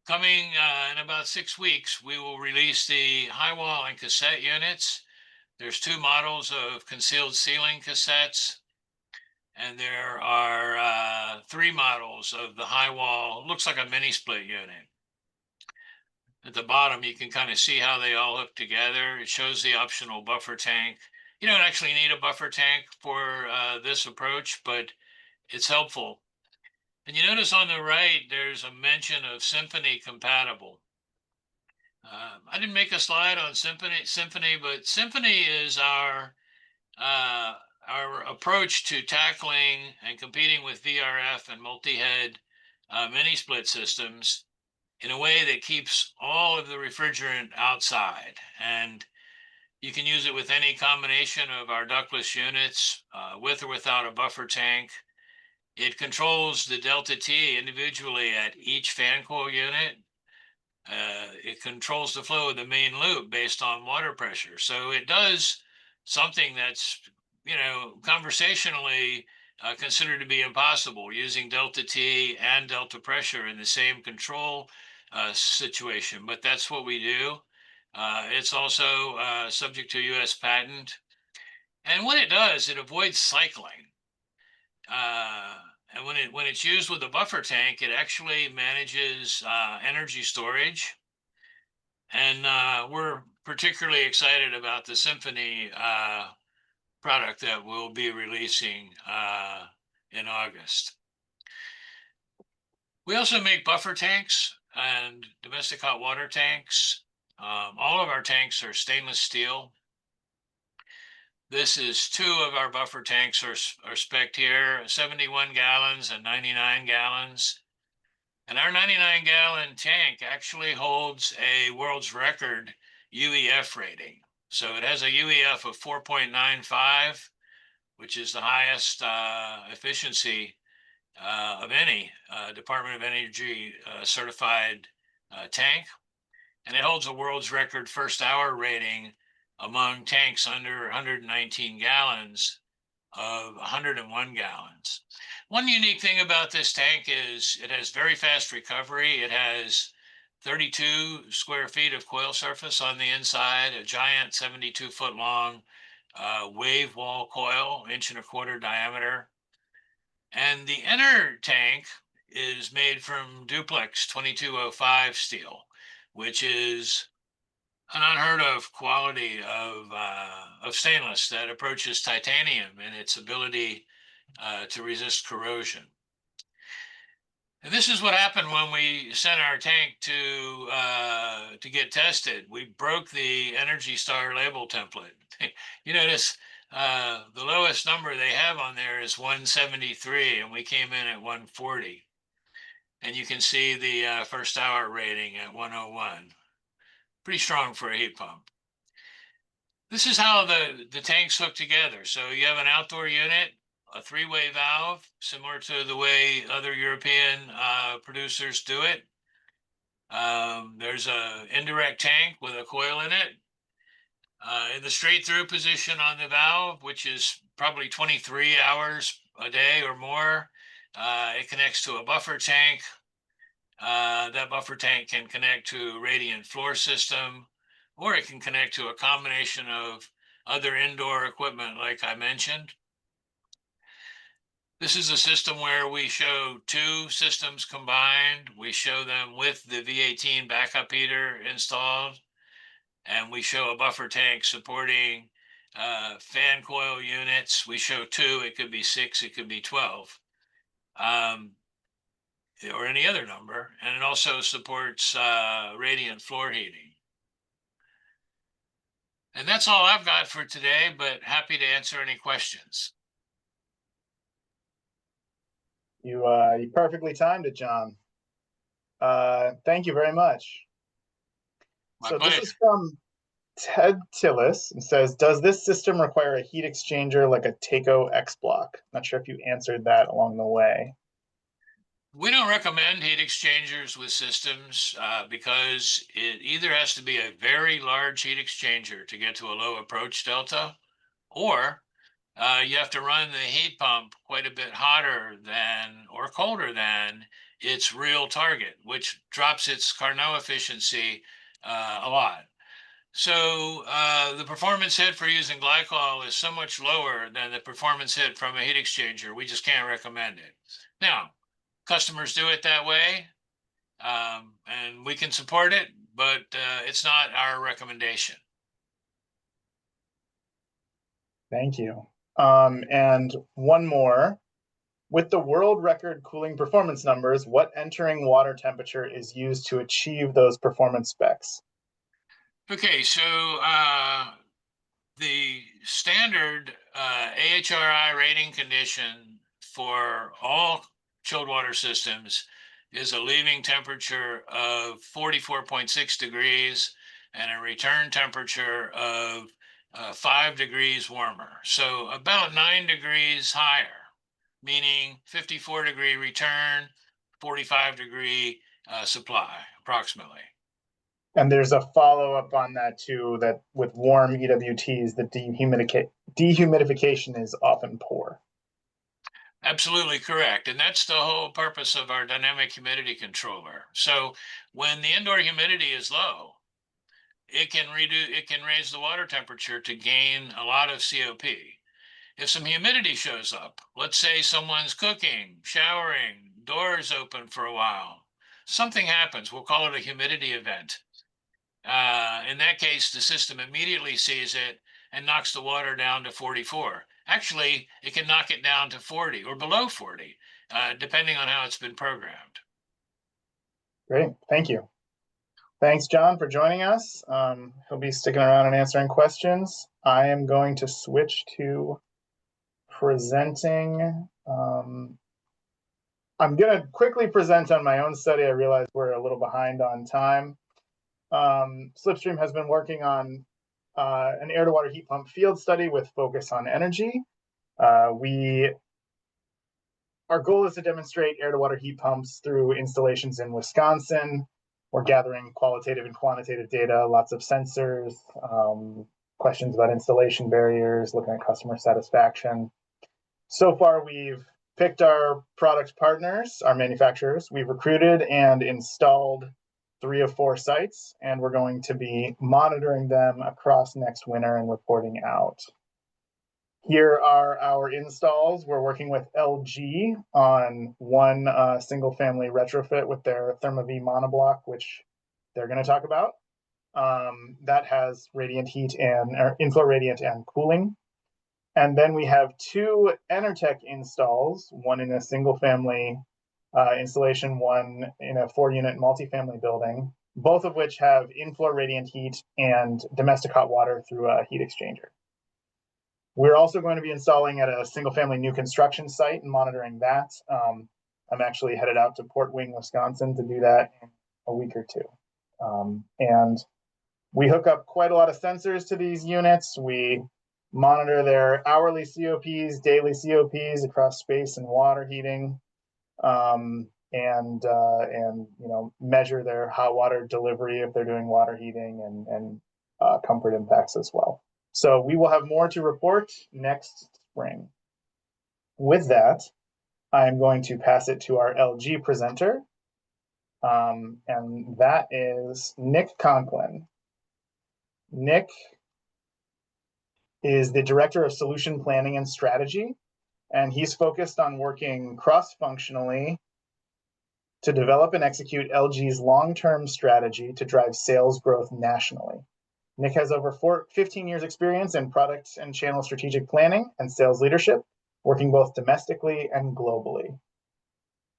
coming in about 6 weeks, we will release the high wall and cassette units. There's 2 models of concealed ceiling cassettes, and there are 3 models of the high wall. Looks like a mini split unit. At the bottom, you can kind of see how they all hook together. It shows the optional buffer tank. You don't actually need a buffer tank for this approach, but it's helpful. And you notice on the right, there's a mention of Symphony compatible. I didn't make a slide on Symphony, but Symphony is our approach to tackling and competing with VRF and multi-head mini split systems in a way that keeps all of the refrigerant outside. And you can use it with any combination of our ductless units, with or without a buffer tank. It controls the delta T individually at each fan coil unit. It controls the flow of the main loop based on water pressure. So it does something that's conversationally considered to be impossible using delta T and delta pressure in the same control situation, but that's what we do. It's also subject to US patent. And what it does, it avoids cycling. And when it's used with a buffer tank, it actually manages energy storage. And we're particularly excited about the Symphony product that we'll be releasing in August. We also make buffer tanks and domestic hot water tanks. All of our tanks are stainless steel. This is 2 of our buffer tanks are spec'd here, 71 gallons and 99 gallons. And our 99-gallon tank actually holds a world's record UEF rating. So it has a UEF of 4.95, which is the highest efficiency of any Department of Energy certified tank. And it holds a world's record first hour rating among tanks under 119 gallons of 101 gallons. One unique thing about this tank is it has very fast recovery. It has 32 square feet of coil surface on the inside, a giant 72-foot long wave wall coil, 1.25 inch diameter. And the inner tank is made from duplex 2205 steel, which is an unheard of quality of stainless that approaches titanium in its ability to resist corrosion. And this is what happened when we sent our tank to get tested. We broke the Energy Star label template. You notice the lowest number they have on there is 173, and we came in at 140. And you can see the first hour rating at 101. Pretty strong for a heat pump. This is how the tanks hook together. So you have an outdoor unit, a 3-way valve, similar to the way other European producers do it. There's an indirect tank with a coil in it. In the straight through position on the valve, which is probably 23 hours a day or more, it connects to a buffer tank. That buffer tank can connect to a radiant floor system, or it can connect to a combination of other indoor equipment like I mentioned. This is a system where we show 2 systems combined. We show them with the V18 backup heater installed, and we show a buffer tank supporting fan coil units. We show 2, it could be 6, it could be 12. Or any other number, and it also supports radiant floor heating. And that's all I've got for today, but happy to answer any questions. You perfectly timed it, John. Thank you very much. My So pleasure. this is from Ted Tillis. It says, does this system require a heat exchanger like a Takeo X block? Not sure if you answered that along the way. We don't recommend heat exchangers with systems because it either has to be a very large heat exchanger to get to a low approach delta, or you have to run the heat pump quite a bit hotter than or colder than its real target, which drops its Carnot efficiency a lot. So the performance hit for using glycol is so much lower than the performance hit from a heat exchanger. We just can't recommend it. Now, customers do it that way, and we can support it, but it's not our recommendation. Thank you. And one more. With the world record cooling performance numbers, what entering water temperature is used to achieve those performance specs? Okay, so the standard AHRI rating condition for all chilled water systems is a leaving temperature of 44.6 degrees and a return temperature of 5 degrees warmer. So about 9 degrees higher, meaning 54-degree return, 45-degree supply, approximately. And there's a follow-up on that too, that with warm EWTs, the dehumidification is often poor. Absolutely correct. And that's the whole purpose of our dynamic humidity controller. So when the indoor humidity is low, it can raise the water temperature to gain a lot of COP. If some humidity shows up, let's say someone's cooking, showering, doors open for a while, something happens, we'll call it a humidity event. In that case, the system immediately sees it and knocks the water down to 44. Actually, it can knock it down to 40 or below 40, depending on how it's been programmed. Great, thank you. Thanks, John, for joining us. He'll be sticking around and answering questions. I am going to switch to presenting. I'm going to quickly present on my own study. I realize we're a little behind on time. Slipstream has been working on an air-to-water heat pump field study with focus on energy. Our goal is to demonstrate air-to-water heat pumps through installations in Wisconsin. We're gathering qualitative and quantitative data, lots of sensors, questions about installation barriers, looking at customer satisfaction. So far, we've picked our product partners, our manufacturers. We've recruited and installed 3 of 4 sites, and we're going to be monitoring them across next winter and reporting out. Here are our installs. We're working with LG on one single family retrofit with their ThermaV monoblock, which they're going to talk about. That has radiant heat and inflow radiant and cooling. And then we have 2 Enertech installs, one in a single family installation, one in a 4-unit multifamily building, both of which have inflow radiant heat and domestic hot water through a heat exchanger. We're also going to be installing at a single family new construction site and monitoring that. I'm actually headed out to Port Wing, Wisconsin to do that in a week or 2. And we hook up quite a lot of sensors to these units. We monitor their hourly COPs, daily COPs across space and water heating, and measure their hot water delivery if they're doing water heating and comfort impacts as well. So we will have more to report next spring. With that, I'm going to pass it to our LG presenter, and that is Nick Conklin. Nick is the Director of Solution Planning and Strategy, and he's focused on working cross-functionally to develop and execute LG's long-term strategy to drive sales growth nationally. Nick has over 15 years experience in product and channel strategic planning and sales leadership, working both domestically and globally.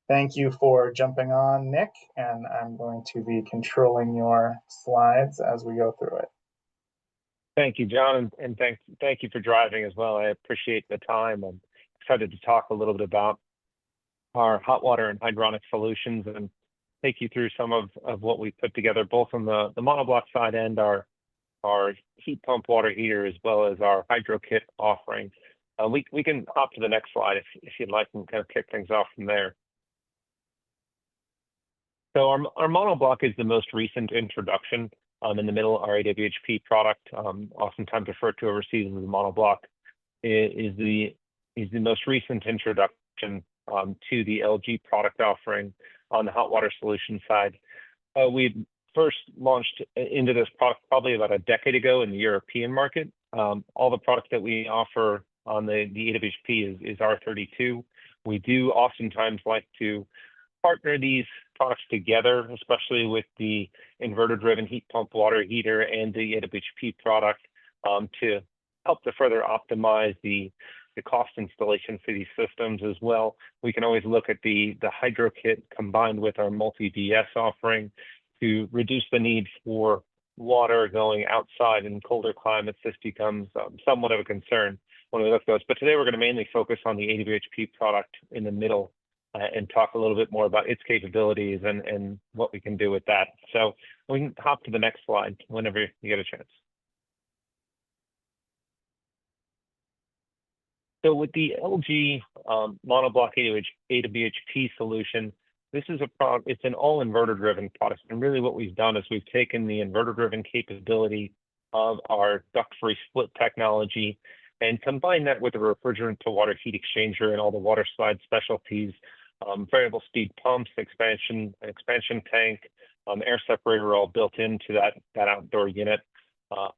Thank you for jumping on, Nick, and I'm going to be controlling your slides as we go through it. Thank you, John, and thank you for driving as well. I appreciate the time. I'm excited to talk a little bit about our hot water and hydronic solutions and take you through some of what we put together, both on the monoblock side and our heat pump water heater, as well as our hydro kit offering. We can hop to the next slide if you'd like, and kind of kick things off from there. So our monoblock is the most recent introduction. In the middle, our AWHP product, oftentimes referred to overseas as the monoblock, is the most recent introduction to the LG product offering on the hot water solution side. We first launched into this product probably about a decade ago in the European market. All the products that we offer on the AWHP is R32. We do oftentimes like to partner these products together, especially with the inverter-driven heat pump water heater and the AWHP product, to help to further optimize the cost installation for these systems as well. We can always look at the hydro kit combined with our multi-DS offering to reduce the need for water going outside in colder climates. This becomes somewhat of a concern when we look at those. But today we're going to mainly focus on the AWHP product in the middle and talk a little bit more about its capabilities and what we can do with that. So we can hop to the next slide whenever you get a chance. So with the LG monoblock AWHP solution, this is it's an all inverter-driven product. And really what we've done is we've taken the inverter-driven capability of our duct-free split technology. and combine that with a refrigerant to water heat exchanger and all the water slide specialties, variable speed pumps, expansion tank, air separator all built into that outdoor unit.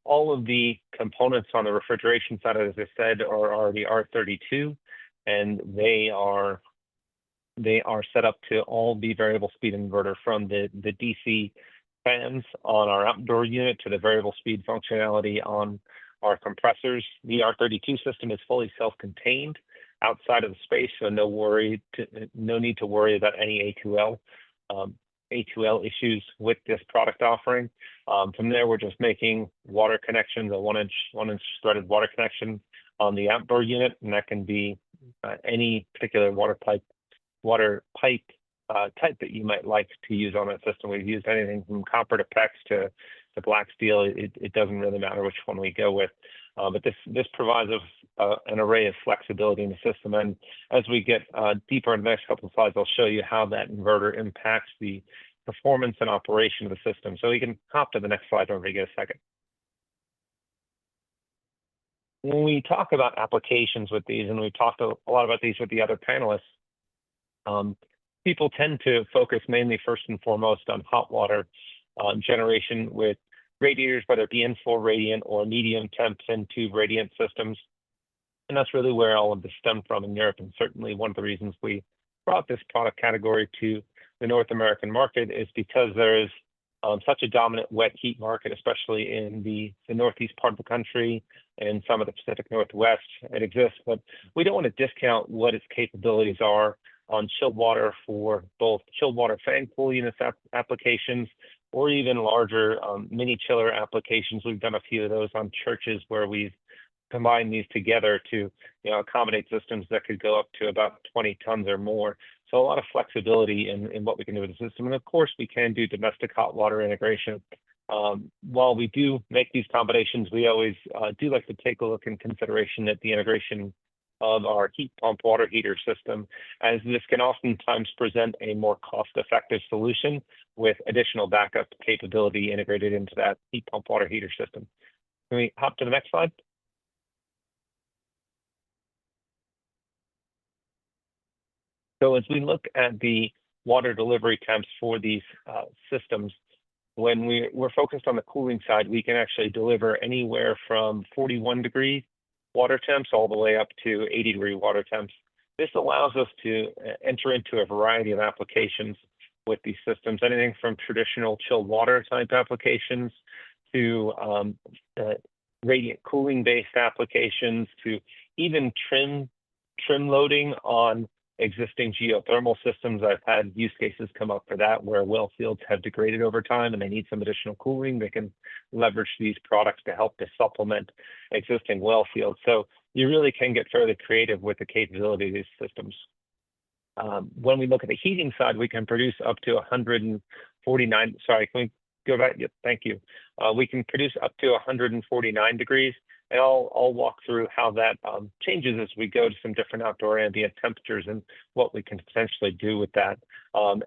All of the components on the refrigeration side, as I said, are already R32, and they are set up to all be variable speed inverter, from the DC fans on our outdoor unit to the variable speed functionality on our compressors. The R32 system is fully self-contained outside of the space, so no need to worry about any A2L issues with this product offering. From there, we're just making water connections, a one inch threaded water connection on the outdoor unit, and that can be any particular water pipe type that you might like to use on that system. We've used anything from copper to PEX to black steel. It doesn't really matter which one we go with. But this provides us an array of flexibility in the system. And as we get deeper in the next couple of slides, I'll show you how that inverter impacts the performance and operation of the system. So we can hop to the next slide whenever you get a second. When we talk about applications with these, and we've talked a lot about these with the other panelists, people tend to focus mainly first and foremost on hot water generation with radiators, whether it be in full radiant or medium temp in tube radiant systems. And that's really where all of this stemmed from in Europe. And certainly one of the reasons we brought this product category to the North American market is because there is such a dominant wet heat market, especially in the northeast part of the country and some of the Pacific Northwest. It exists, but we don't want to discount what its capabilities are on chilled water for both chilled water fan cool units applications, or even larger mini chiller applications. We've done a few of those on churches where we've combined these together to accommodate systems that could go up to about 20 tons or more. So a lot of flexibility in what we can do with the system. And of course, we can do domestic hot water integration. While we do make these combinations, we always do like to take a look in consideration at the integration of our heat pump water heater system, as this can oftentimes present a more cost-effective solution with additional backup capability integrated into that heat pump water heater system. Can we hop to the next slide? So as we look at the water delivery temps for these systems, when we're focused on the cooling side, we can actually deliver anywhere from 41 degree water temps all the way up to 80-degree water temps. This allows us to enter into a variety of applications with these systems, anything from traditional chilled water type applications to radiant cooling based applications, to even trim loading on existing geothermal systems. I've had use cases come up for that where well fields have degraded over time and they need some additional cooling. They can leverage these products to help to supplement existing well fields. So you really can get fairly creative with the capability of these systems. When we look at the heating side, we can produce up to 149, sorry, can we go back? Yep, thank you. We can produce up to 149 degrees. And I'll walk through how that changes as we go to some different outdoor ambient temperatures and what we can potentially do with that.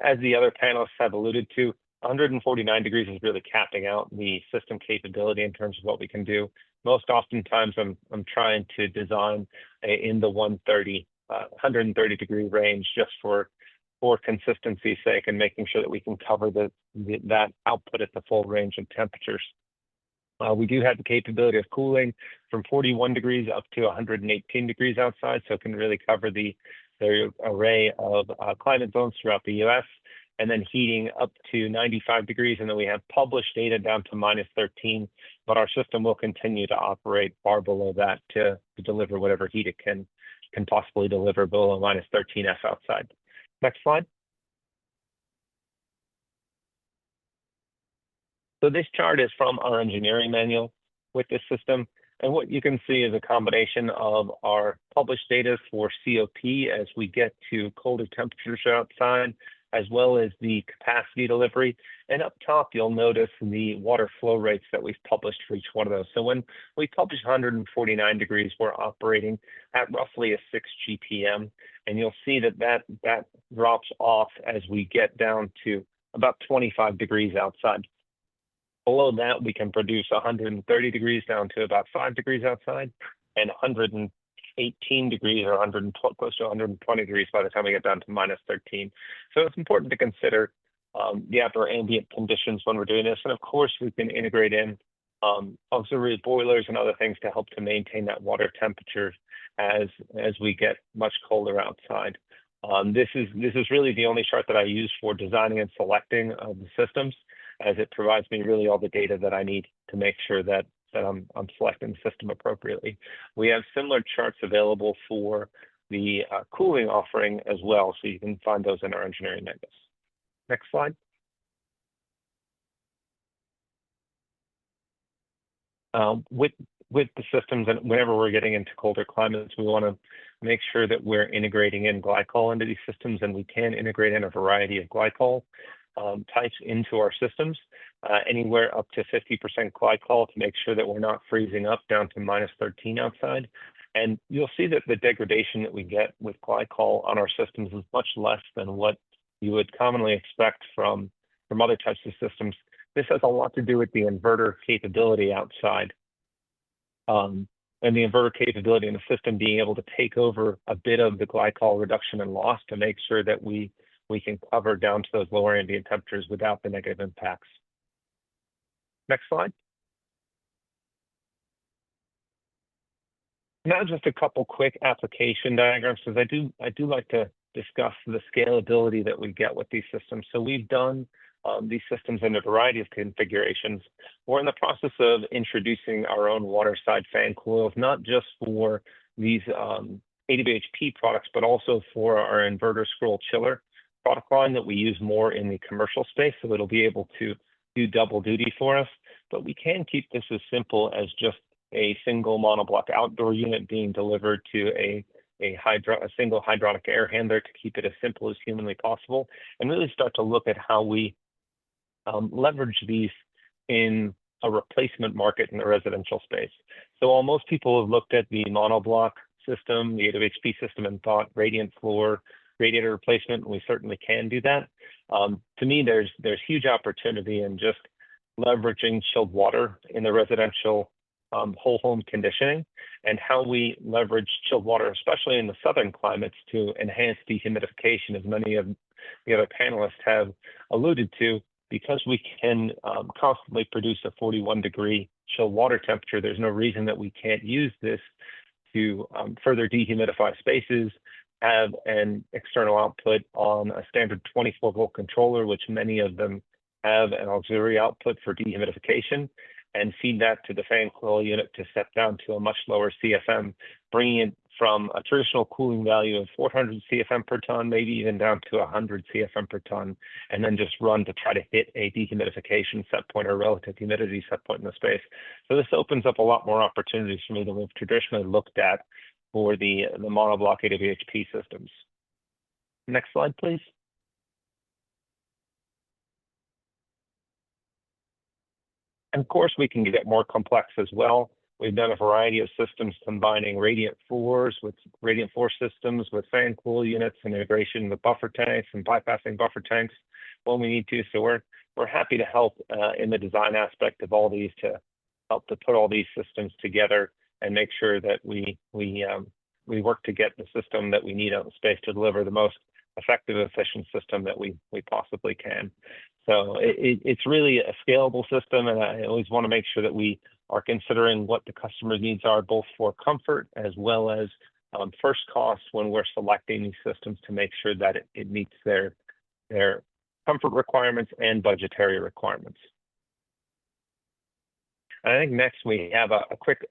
As the other panelists have alluded to, 149 degrees is really capping out the system capability in terms of what we can do. Most oftentimes, I'm trying to design in the 130 degree range just for consistency's sake and making sure that we can cover that output at the full range of temperatures. We do have the capability of cooling from 41 degrees up to 118 degrees outside, so it can really cover the array of climate zones throughout the US, and then heating up to 95 degrees. And then we have published data down to -13, but our system will continue to operate far below that to deliver whatever heat it can possibly deliver below -13 F outside. Next slide. So this chart is from our engineering manual with this system. And what you can see is a combination of our published data for COP as we get to colder temperatures outside, as well as the capacity delivery. And up top, you'll notice the water flow rates that we've published for each one of those. So when we publish 149 degrees, we're operating at roughly a 6 GPM. And you'll see that drops off as we get down to about 25 degrees outside. Below that, we can produce 130 degrees down to about 5 degrees outside. and 118 degrees or 112, close to 120 degrees by the time we get down to -13. So it's important to consider the outdoor ambient conditions when we're doing this. And of course, we can integrate in auxiliary boilers and other things to help to maintain that water temperature as we get much colder outside. This is really the only chart that I use for designing and selecting the systems, as it provides me really all the data that I need to make sure that I'm selecting the system appropriately. We have similar charts available for the cooling offering as well, so you can find those in our engineering manuals. Next slide. With the systems, and whenever we're getting into colder climates, we want to make sure that we're integrating in glycol into these systems, and we can integrate in a variety of glycol types into our systems, anywhere up to 50% glycol to make sure that we're not freezing up down to -13 outside. And you'll see that the degradation that we get with glycol on our systems is much less than what you would commonly expect from other types of systems. This has a lot to do with the inverter capability outside. And the inverter capability in the system being able to take over a bit of the glycol reduction and loss to make sure that we can cover down to those lower ambient temperatures without the negative impacts. Next slide. Now just a couple quick application diagrams, because I do like to discuss the scalability that we get with these systems. So we've done these systems in a variety of configurations. We're in the process of introducing our own water side fan coils, not just for these AWHP products, but also for our inverter scroll chiller product line that we use more in the commercial space. So it'll be able to do double duty for us, but we can keep this as simple as just a single monoblock outdoor unit being delivered to a single hydronic air handler to keep it as simple as humanly possible, and really start to look at how we leverage these in a replacement market in the residential space. So while most people have looked at the monoblock system, the AWHP system, and thought radiant floor, radiator replacement, and we certainly can do that. To me, there's huge opportunity in just leveraging chilled water in the residential whole home conditioning, and how we leverage chilled water, especially in the southern climates, to enhance dehumidification, as many of the other panelists have alluded to. Because we can constantly produce a 41-degree chilled water temperature, there's no reason that we can't use this to further dehumidify spaces, have an external output on a standard 24-volt controller, which many of them have an auxiliary output for dehumidification, and feed that to the fan coil unit to step down to a much lower CFM, bringing it from a traditional cooling value of 400 CFM per ton, maybe even down to 100 CFM per ton, and then just run to try to hit a dehumidification set point or relative humidity set point in the space. So this opens up a lot more opportunities for me than we've traditionally looked at for the monoblock AWHP systems. Next slide, please. And of course, we can get more complex as well. We've done a variety of systems combining radiant floors with radiant floor systems with fan cool units and integration with buffer tanks and bypassing buffer tanks when we need to. So we're happy to help in the design aspect of all these to help to put all these systems together and make sure that we work to get the system that we need out in space to deliver the most effective, efficient system that we possibly can. So it's really a scalable system, and I always want to make sure that we are considering what the customer's needs are, both for comfort as well as first costs when we're selecting these systems, to make sure that it meets their comfort requirements and budgetary requirements. I think next we have a quick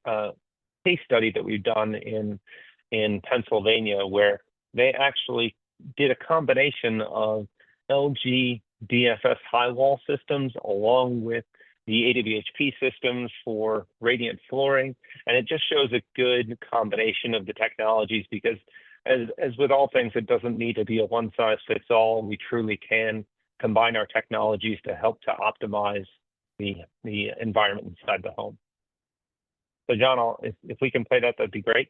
case study that we've done in Pennsylvania, where they actually did a combination of LG DFS high wall systems along with the AWHP systems for radiant flooring. And it just shows a good combination of the technologies, because as with all things, it doesn't need to be a one size fits all. We truly can combine our technologies to help to optimize the environment inside the home. So John, if we can play that, that'd be great.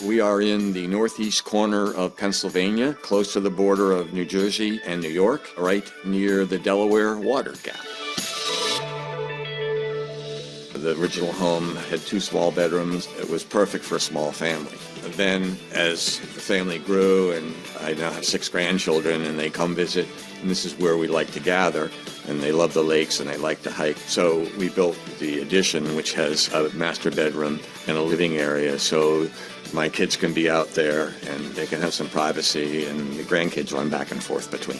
We are in the northeast corner of Pennsylvania, close to the border of New Jersey and New York, right near the Delaware water gap. The original home had 2 small bedrooms. It was perfect for a small family. And then as the family grew, and I now have 6 grandchildren, and they come visit, and this is where we like to gather, and they love the lakes and they like to hike. So we built the addition, which has a master bedroom and a living area, so my kids can be out there and they can have some privacy, and the grandkids run back and forth between.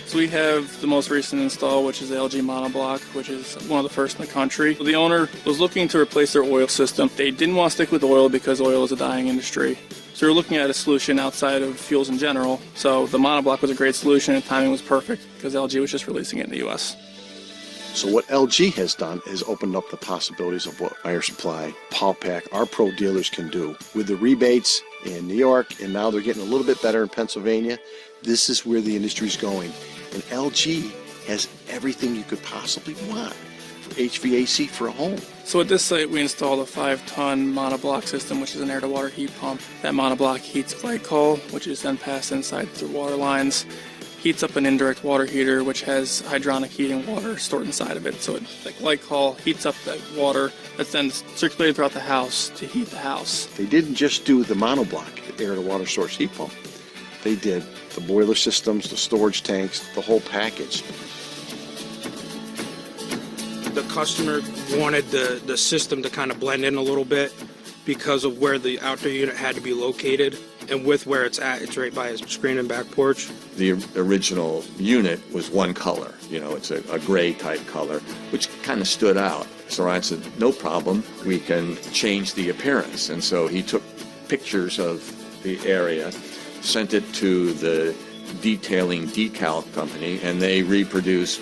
So we have the most recent install, which is the LG monoblock, which is one of the first in the country. The owner was looking to replace their oil system. They didn't want to stick with oil because oil is a dying industry. So we were looking at a solution outside of fuels in general. So the monoblock was a great solution, and timing was perfect because LG was just releasing it in the US. So what LG has done is opened up the possibilities of what Air Supply, Powpack, our pro dealers can do. With the rebates in New York, and now they're getting a little bit better in Pennsylvania, this is where the industry's going. And LG has everything you could possibly want for HVAC for a home. So at this site, we installed a 5-ton monoblock system, which is an air-to-water heat pump. That monoblock heats glycol, which is then passed inside through water lines, heats up an indirect water heater, which has hydronic heating water stored inside of it. So the glycol heats up that water that's then circulated throughout the house to heat the house. They didn't just do the monoblock, the air-to-water source heat pump. They did the boiler systems, the storage tanks, the whole package. The customer wanted the system to kind of blend in a little bit because of where the outdoor unit had to be located, and with where it's at, it's right by his screen and back porch. The original unit was one color, it's a gray type color, which kind of stood out. So Ryan said, no problem, we can change the appearance. And so he took pictures of the area, sent it to the detailing decal company, and they reproduced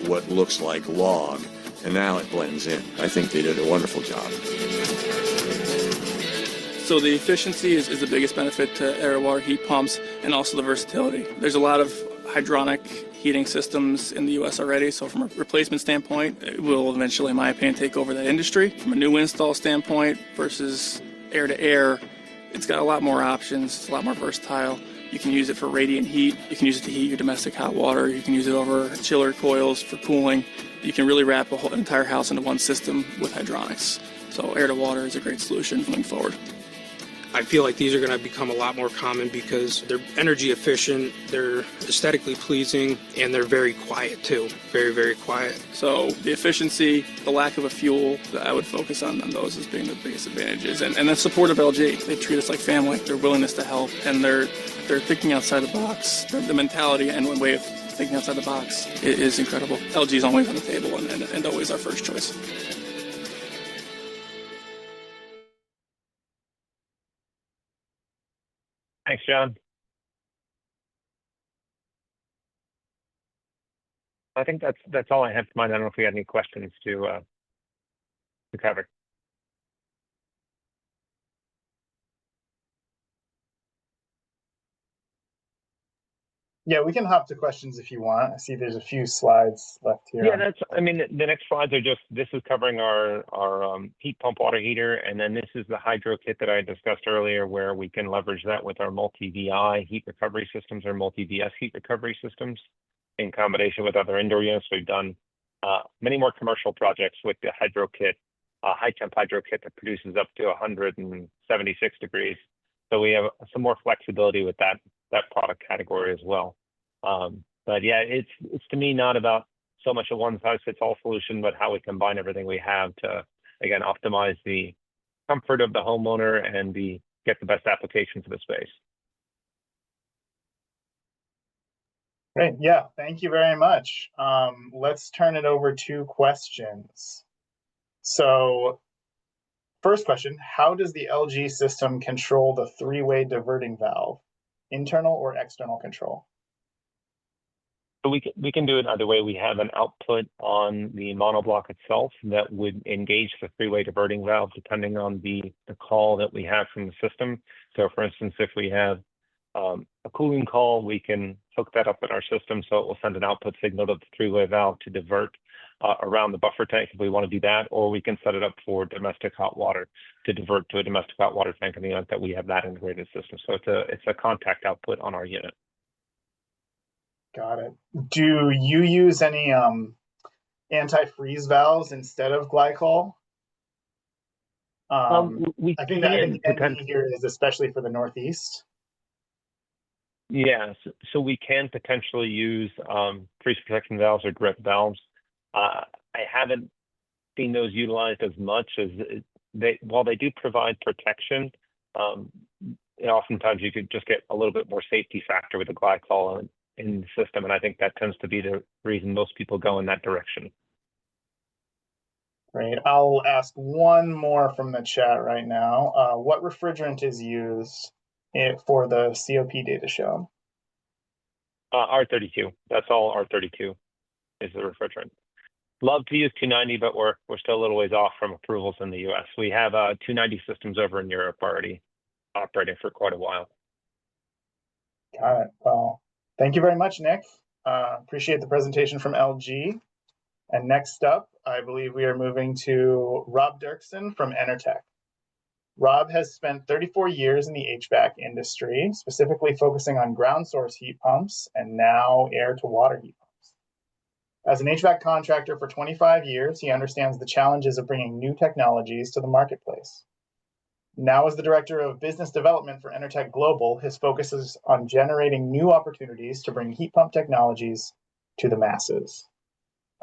what looks like log, and now it blends in. I think they did a wonderful job. So the efficiency is the biggest benefit to air-to-water heat pumps, and also the versatility. There's a lot of hydronic heating systems in the US already, so from a replacement standpoint, it will eventually, in my opinion, take over that industry. From a new install standpoint versus air-to-air, it's got a lot more options, it's a lot more versatile. You can use it for radiant heat, you can use it to heat your domestic hot water, you can use it over chiller coils for cooling. You can really wrap an entire house into one system with hydronics. So air-to-water is a great solution moving forward. I feel like these are going to become a lot more common because they're energy efficient, they're aesthetically pleasing, and they're very quiet too. Very, very quiet. So the efficiency, the lack of a fuel, I would focus on those as being the biggest advantages. And the support of LG. They treat us like family. Their willingness to help, and they're thinking outside the box. The mentality and one way of thinking outside the box is incredible. LG is always on the table and always our first choice. Thanks, John. I think that's all I have to mind. I don't know if we had any questions to cover. Yeah, we can hop to questions if you want. I see there's a few slides left here. Yeah, the next slides are just, this is covering our heat pump water heater, and then this is the hydro kit that I discussed earlier, where we can leverage that with our multi-VI heat recovery systems or multi-VS heat recovery systems in combination with other indoor units. We've done many more commercial projects with the hydro kit, high temp hydro kit that produces up to 176 degrees. So we have some more flexibility with that product category as well. But yeah, it's to me not about so much a one-size-fits-all solution, but how we combine everything we have to, again, optimize the comfort of the homeowner and get the best application for the space. Great. Yeah, thank you very much. Let's turn it over to questions. So first question, how does the LG system control the three-way diverting valve? Internal or external control? So we can do it either way. We have an output on the monoblock itself that would engage the three-way diverting valve depending on the call that we have from the system. So for instance, if we have a cooling call, we can hook that up in our system so it will send an output signal to the three-way valve to divert around the buffer tank if we want to do that, or we can set it up for domestic hot water to divert to a domestic hot water tank in the event that we have that integrated system. So it's a contact output on our unit. Got it. Do you use any anti-freeze valves instead of glycol. We I think can NE here is especially for the Northeast. Yeah, so we can potentially use freeze protection valves or drip valves. I haven't seen those utilized as much as while they do provide protection, oftentimes you could just get a little bit more safety factor with the glycol in the system, and I think that tends to be the reason most people go in that direction. Great. I'll ask one more from the chat right now. What refrigerant is used for the COP data shown? R32. That's all R32 is the refrigerant. Love to use 290, but we're still a little ways off from approvals in the US. We have 290 systems over in Europe already operating for quite a while. Got it. Well, thank you very much, Nick. Appreciate the presentation from LG. And next up, I believe we are moving to Rob Derkson from Enertech. Rob has spent 34 years in the HVAC industry, specifically focusing on ground source heat pumps and now air to water heat pumps. As an HVAC contractor for 25 years, he understands the challenges of bringing new technologies to the marketplace. Now as the Director of Business Development for Enertech Global, his focus is on generating new opportunities to bring heat pump technologies to the masses.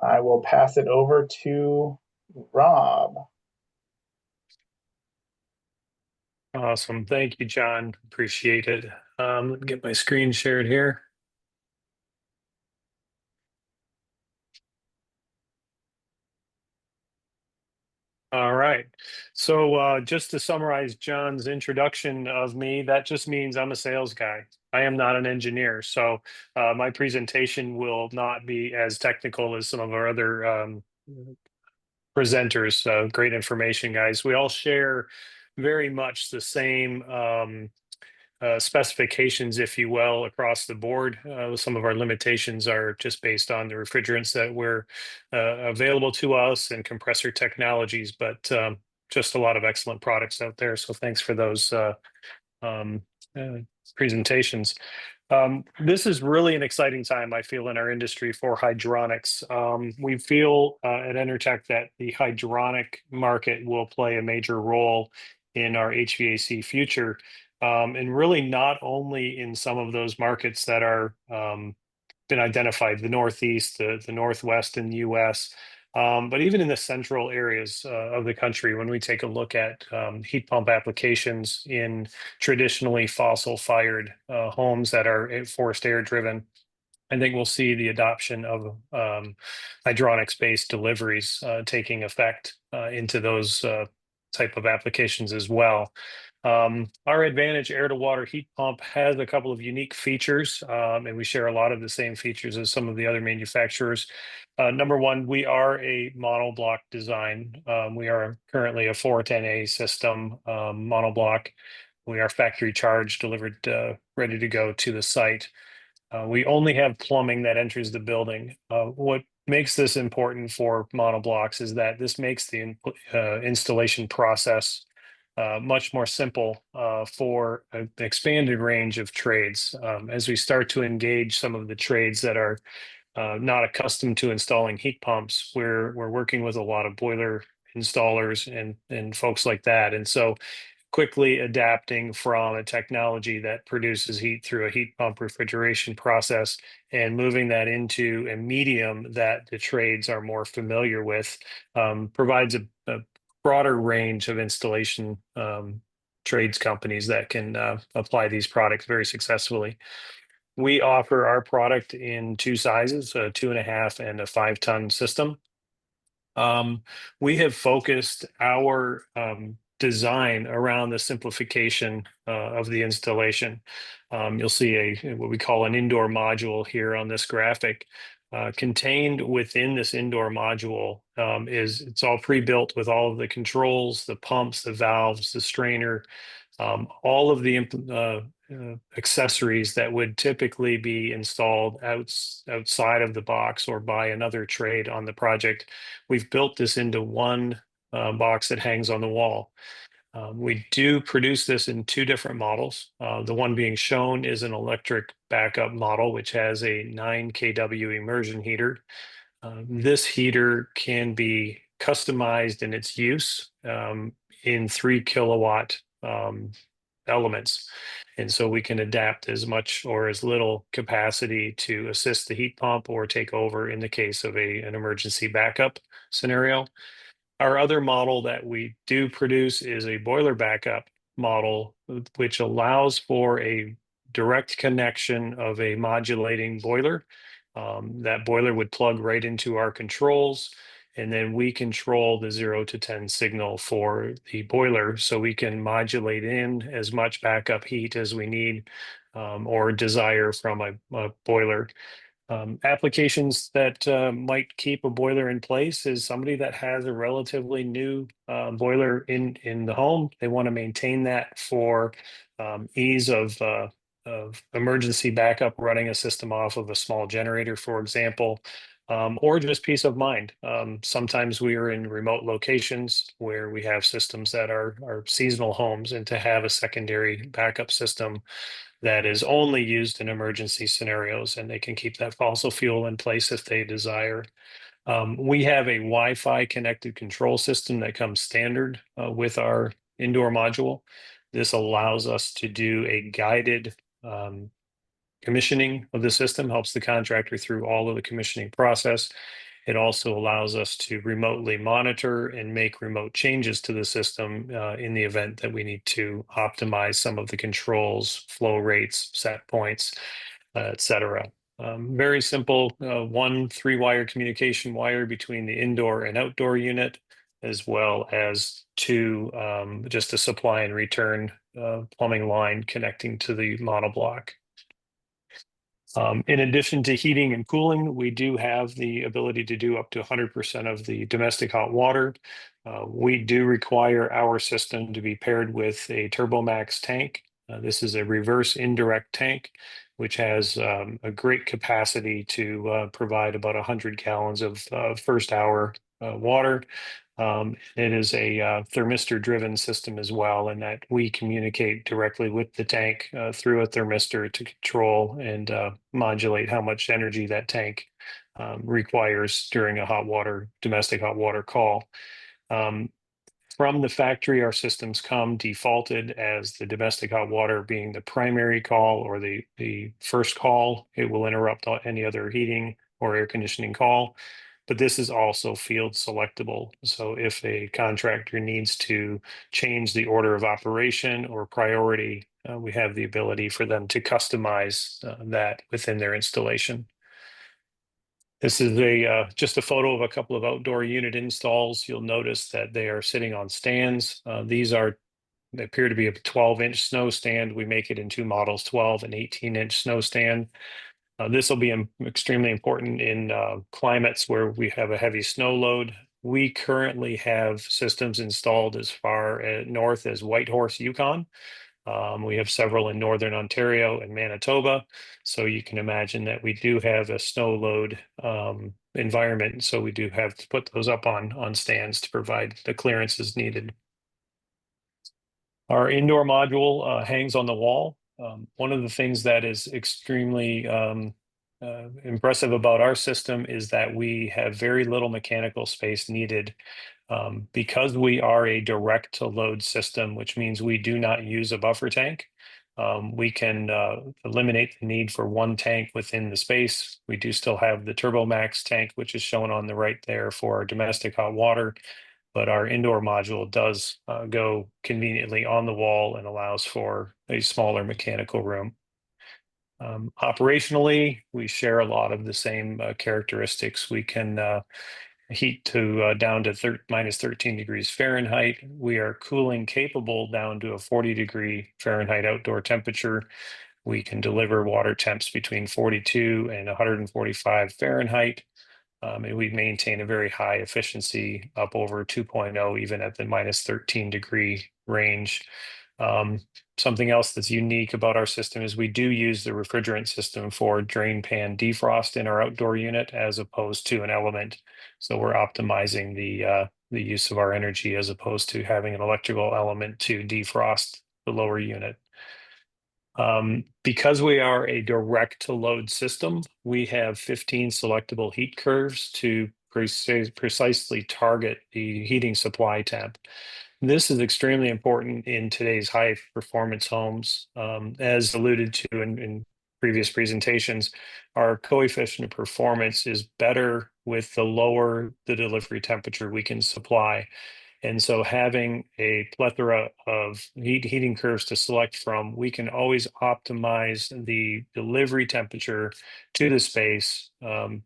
I will pass it over to Rob. Awesome. Thank you, John. Appreciate it. Let me get my screen shared here. All right. So just to summarize John's introduction of me, that just means I'm a sales guy. I am not an engineer. So my presentation will not be as technical as some of our other presenters. Great information, guys. We all share very much the same specifications, if you will, across the board. Some of our limitations are just based on the refrigerants that were available to us and compressor technologies, but just a lot of excellent products out there. So thanks for those presentations. This is really an exciting time, I feel, in our industry for hydronics. We feel at Enertech that the hydronic market will play a major role in our HVAC future. And really not only in some of those markets that are been identified, the Northeast, the Northwest in the US, but even in the central areas of the country, when we take a look at heat pump applications in traditionally fossil-fired homes that are forced air driven, I think we'll see the adoption of hydronics-based deliveries taking effect into those type of applications as well. Our Advantage air-to-water heat pump has a couple of unique features, and we share a lot of the same features as some of the other manufacturers. Number one, we are a monoblock design. We are currently a 410A system monoblock. We are factory charged, delivered, ready to go to the site. We only have plumbing that enters the building. What makes this important for monoblocks is that this makes the installation process much more simple for an expanded range of trades. As we start to engage some of the trades that are not accustomed to installing heat pumps, we're working with a lot of boiler installers and folks like that. And so quickly adapting from a technology that produces heat through a heat pump refrigeration process and moving that into a medium that the trades are more familiar with provides a broader range of installation trades companies that can apply these products very successfully. We offer our product in two sizes, a 2.5 and a 5-ton system. We have focused our design around the simplification of the installation. You'll see what we call an indoor module here on this graphic. Contained within this indoor module it's all pre-built with all of the controls, the pumps, the valves, the strainer, all of the accessories that would typically be installed outside of the box or by another trade on the project. We've built this into one box that hangs on the wall. We do produce this in two different models. The one being shown is an electric backup model, which has a 9 kW immersion heater. This heater can be customized in its use in 3 kilowatt elements. And so we can adapt as much or as little capacity to assist the heat pump or take over in the case of an emergency backup scenario. Our other model that we do produce is a boiler backup model, which allows for a direct connection of a modulating boiler. That boiler would plug right into our controls, and then we control the 0 to 10 signal for the boiler, so we can modulate in as much backup heat as we need or desire from a boiler. Applications that might keep a boiler in place is somebody that has a relatively new boiler in the home. They want to maintain that for ease of emergency backup, running a system off of a small generator, for example, or just peace of mind. Sometimes we are in remote locations where we have systems that are seasonal homes, and to have a secondary backup system that is only used in emergency scenarios, and they can keep that fossil fuel in place if they desire. We have a Wi-Fi connected control system that comes standard with our indoor module. This allows us to do a guided commissioning of the system, helps the contractor through all of the commissioning process. It also allows us to remotely monitor and make remote changes to the system in the event that we need to optimize some of the controls, flow rates, set points, et cetera. Very simple, 1 3-wire communication wire between the indoor and outdoor unit, as well as 2 just a supply and return plumbing line connecting to the monoblock. In addition to heating and cooling, we do have the ability to do up to 100% of the domestic hot water. We do require our system to be paired with a TurboMax tank. This is a reverse indirect tank, which has a great capacity to provide about 100 gallons of first hour water. It is a thermistor-driven system as well, in that we communicate directly with the tank through a thermistor to control and modulate how much energy that tank requires during a domestic hot water call. From the factory, our systems come defaulted as the domestic hot water being the primary call or the first call. It will interrupt any other heating or air conditioning call. But this is also field selectable. So if a contractor needs to change the order of operation or priority, we have the ability for them to customize that within their installation. This is just a photo of a couple of outdoor unit installs. You'll notice that they are sitting on stands. They appear to be a 12-inch snow stand. We make it in 2 models, 12 and 18-inch snow stand. This will be extremely important in climates where we have a heavy snow load. We currently have systems installed as far north as Whitehorse, Yukon. We have several in northern Ontario and Manitoba. So you can imagine that we do have a snow load environment. So we do have to put those up on stands to provide the clearances needed. Our indoor module hangs on the wall. One of the things that is extremely impressive about our system is that we have very little mechanical space needed. Because we are a direct to load system, which means we do not use a buffer tank. We can eliminate the need for 1 tank within the space. We do still have the TurboMax tank, which is shown on the right there for our domestic hot water. But our indoor module does go conveniently on the wall and allows for a smaller mechanical room. Operationally, we share a lot of the same characteristics. We can heat to down to minus 13 degrees Fahrenheit. We are cooling capable down to a 40-degree Fahrenheit outdoor temperature. We can deliver water temps between 42 and 145 Fahrenheit. And we maintain a very high efficiency up over 2.0, even at the minus 13-degree range. Something else that's unique about our system is we do use the refrigerant system for drain pan defrost in our outdoor unit as opposed to an element. So we're optimizing the use of our energy as opposed to having an electrical element to defrost the lower unit. Because we are a direct to load system, we have 15 selectable heat curves to precisely target the heating supply temp. This is extremely important in today's high performance homes. As alluded to in previous presentations, our coefficient of performance is better with the lower the delivery temperature we can supply. And so having a plethora of heating curves to select from, we can always optimize the delivery temperature to the space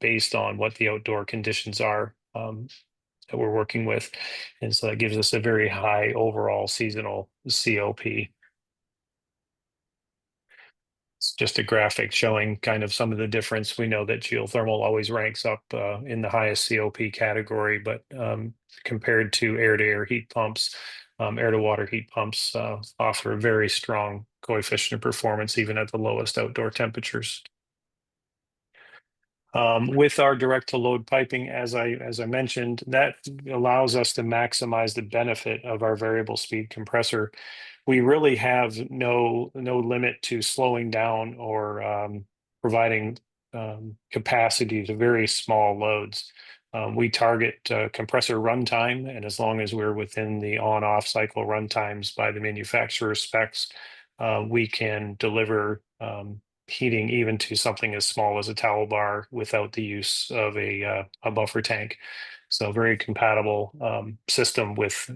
based on what the outdoor conditions are that we're working with. And so that gives us a very high overall seasonal COP. It's just a graphic showing kind of some of the difference. We know that geothermal always ranks up in the highest COP category, but compared to air-to-air heat pumps, air-to-water heat pumps offer a very strong coefficient of performance, even at the lowest outdoor temperatures. With our direct-to-load piping, as I mentioned, that allows us to maximize the benefit of our variable speed compressor. We really have no limit to slowing down or providing capacity to very small loads. We target compressor runtime, and as long as we're within the on-off cycle runtimes by the manufacturer specs, we can deliver heating even to something as small as a towel bar without the use of a buffer tank. So very compatible system with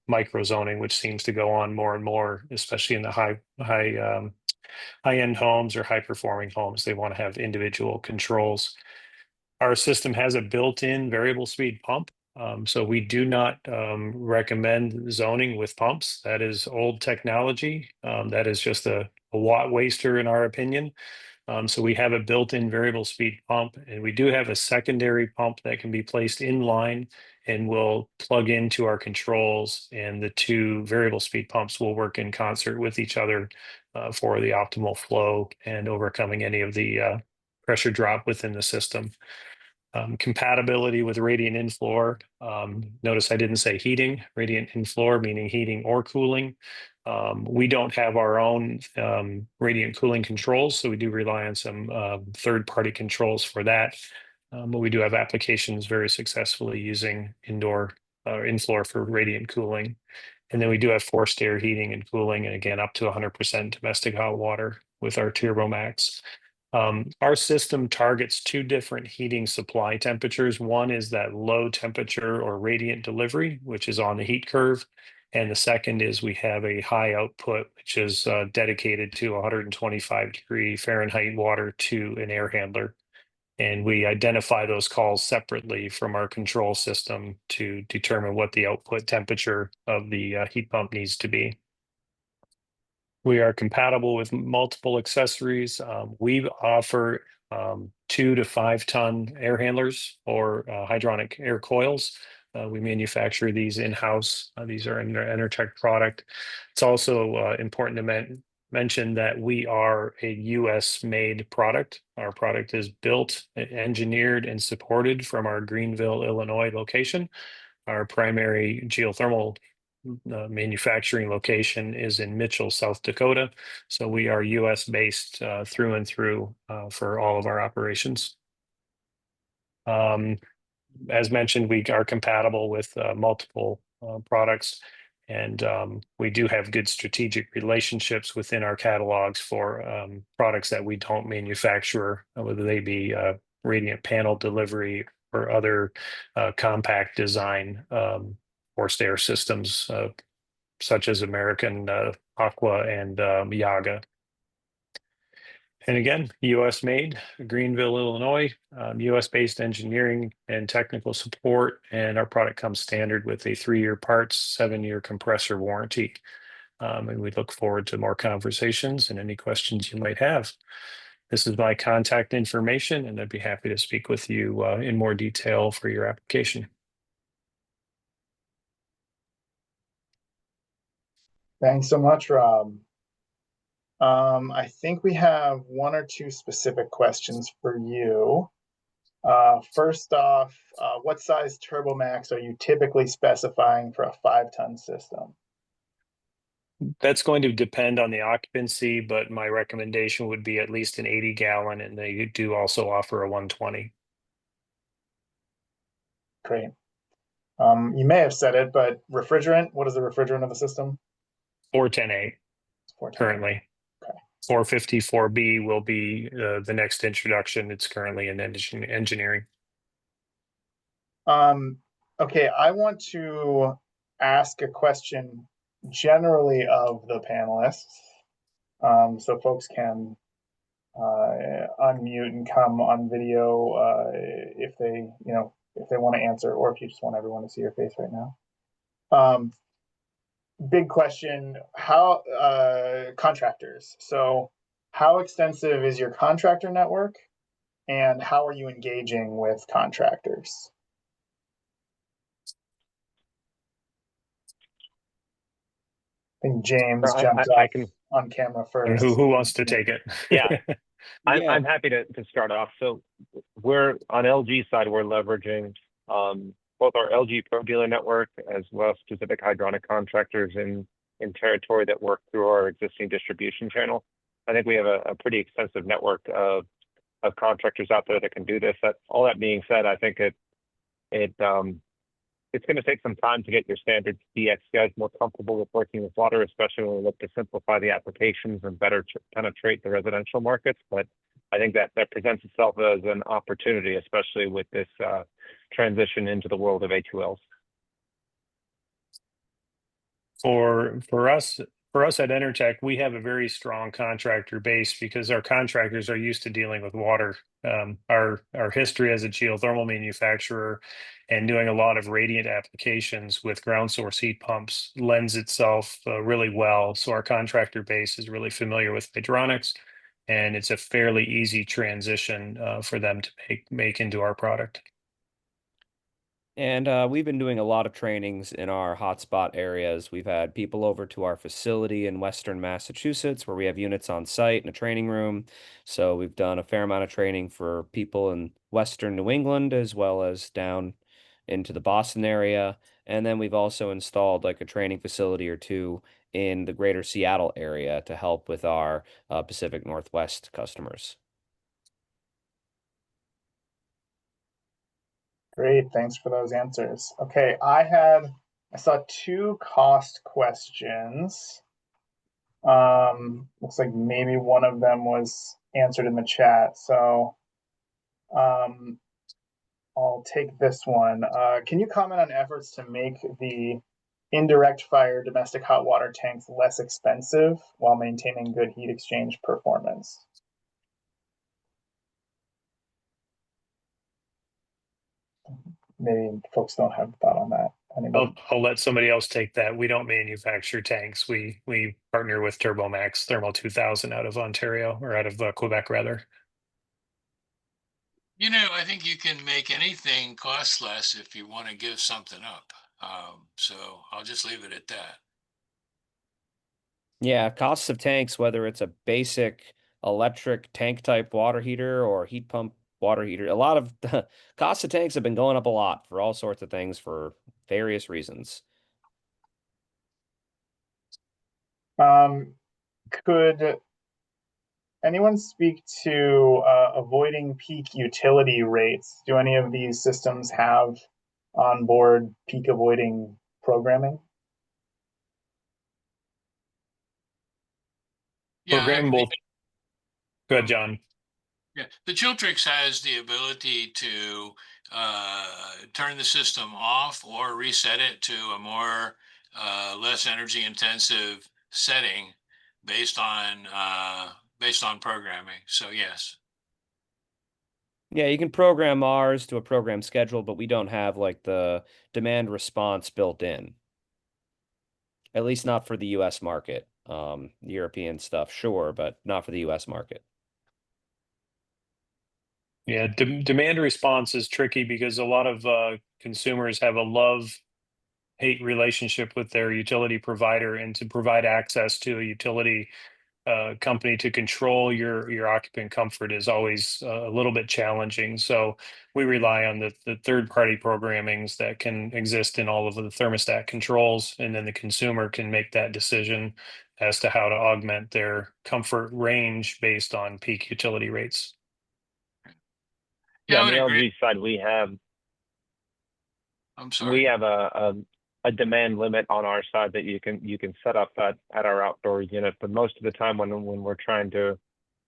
micro zoning, which seems to go on more and more, especially in the high-end homes or high-performing homes. They want to have individual controls. Our system has a built-in variable speed pump. So we do not recommend zoning with pumps. That is old technology. That is just a watt waster in our opinion. So we have a built-in variable speed pump, and we do have a secondary pump that can be placed in line and will plug into our controls, and the two variable speed pumps will work in concert with each other for the optimal flow and overcoming any of the pressure drop within the system. Compatibility with radiant infloor. Notice I didn't say heating, radiant infloor, meaning heating or cooling. We don't have our own radiant cooling controls, so we do rely on some third-party controls for that. But we do have applications very successfully using indoor in-floor for radiant cooling. And then we do have forced air heating and cooling, and again, up to 100% domestic hot water with our TurboMax. Our system targets two different heating supply temperatures. One is that low temperature or radiant delivery, which is on the heat curve. And the second is we have a high output, which is dedicated to 125-degree Fahrenheit water to an air handler. And we identify those calls separately from our control system to determine what the output temperature of the heat pump needs to be. We are compatible with multiple accessories. We offer 2 to 5 ton air handlers or hydronic air coils. We manufacture these in-house. These are an Enertech product. It's also important to mention that we are a US made product. Our product is built, engineered, and supported from our Greenville, Illinois location. Our primary geothermal manufacturing location is in Mitchell, South Dakota. So we are US based through and through for all of our operations. As mentioned, we are compatible with multiple products, and we do have good strategic relationships within our catalogs for products that we don't manufacture, whether they be radiant panel delivery or other compact design forced air systems, such as American Aqua and Yaga. And again, US made, Greenville, Illinois, US based engineering and technical support. And our product comes standard with a 3-year parts, 7-year compressor warranty. And we look forward to more conversations and any questions you might have. This is my contact information, and I'd be happy to speak with you in more detail for your application. Thanks so much, Rob. I think we have 1 or 2 specific questions for you. First off, what size TurboMax are you typically specifying for a 5-ton system? That's going to depend on the occupancy, but my recommendation would be at least an 80 gallon, and they do also offer a 120. Great. You may have said it, but refrigerant, what is the refrigerant of the system? 410A 410. currently. Okay. 454B will be the next introduction. It's currently in engineering. Okay, I want to ask a question generally of the panelists, so folks can unmute and come on video if they, if they want to answer, or if you just want everyone to see your face right now. Big question: how contractors? So, how extensive is your contractor network, and how are you engaging with contractors? I think James jumped I off can. on camera And first. who wants to take it? Yeah. Yeah. I'm happy to start off. So we're on LG side, we're leveraging both our LG Pro Dealer network as well as specific hydronic contractors in territory that work through our existing distribution channel. I think we have a pretty extensive network of contractors out there that can do this. All that being said, I think it's going to take some time to get your standard DX guys more comfortable with working with water, especially when we look to simplify the applications and better penetrate the residential markets. But I think that presents itself as an opportunity, especially with this transition into the world of A2Ls. For us at Enertech, we have a very strong contractor base because our contractors are used to dealing with water. Our history as a geothermal manufacturer and doing a lot of radiant applications with ground source heat pumps lends itself really well. So our contractor base is really familiar with hydronics, and it's a fairly easy transition for them to make into our product. And we've been doing a lot of trainings in our hotspot areas. We've had people over to our facility in Western Massachusetts where we have units on site in a training room. So we've done a fair amount of training for people in Western New England as well as down into the Boston area. And then we've also installed like a training facility or two in the greater Seattle area to help with our Pacific Northwest customers. Great, thanks for those answers. Okay, I saw two cost questions. Looks like maybe one of them was answered in the chat. So I'll take this one. Can you comment on efforts to make the indirect fire domestic hot water tanks less expensive while maintaining good heat exchange performance? Maybe folks don't have a thought on that. I'll let somebody else take that. We don't manufacture tanks. We partner with Turbomax Thermal 2000 out of Ontario, or out of Quebec rather. I think you can make anything cost less if you want to give something up. So I'll just leave it at that. Yeah, costs of tanks, whether it's a basic electric tank type water heater or heat pump water heater, a lot of the costs of tanks have been going up a lot for all sorts of things for various reasons. Could anyone speak to avoiding peak utility rates? Do any of these systems have onboard peak avoiding programming? Yeah, Programmable. Go ahead, John. Yeah, the Chiltrix has the ability to turn the system off or reset it to a more less energy intensive setting based on programming. So yes. Yeah, you can program ours to a program schedule, but we don't have like the demand response built in. At least not for the US market. European stuff, sure, but not for the US market. Yeah, demand response is tricky because a lot of consumers have a love-hate relationship with their utility provider, and to provide access to a utility company to control your occupant comfort is always a little bit challenging. So we rely on the third-party programmings that can exist in all of the thermostat controls, and then the consumer can make that decision as to how to augment their comfort range based on peak utility rates. Yeah, I on would the agree. LG side, we have I'm sorry. a demand limit on our side that you can set up at our outdoor unit. But most of the time when we're trying to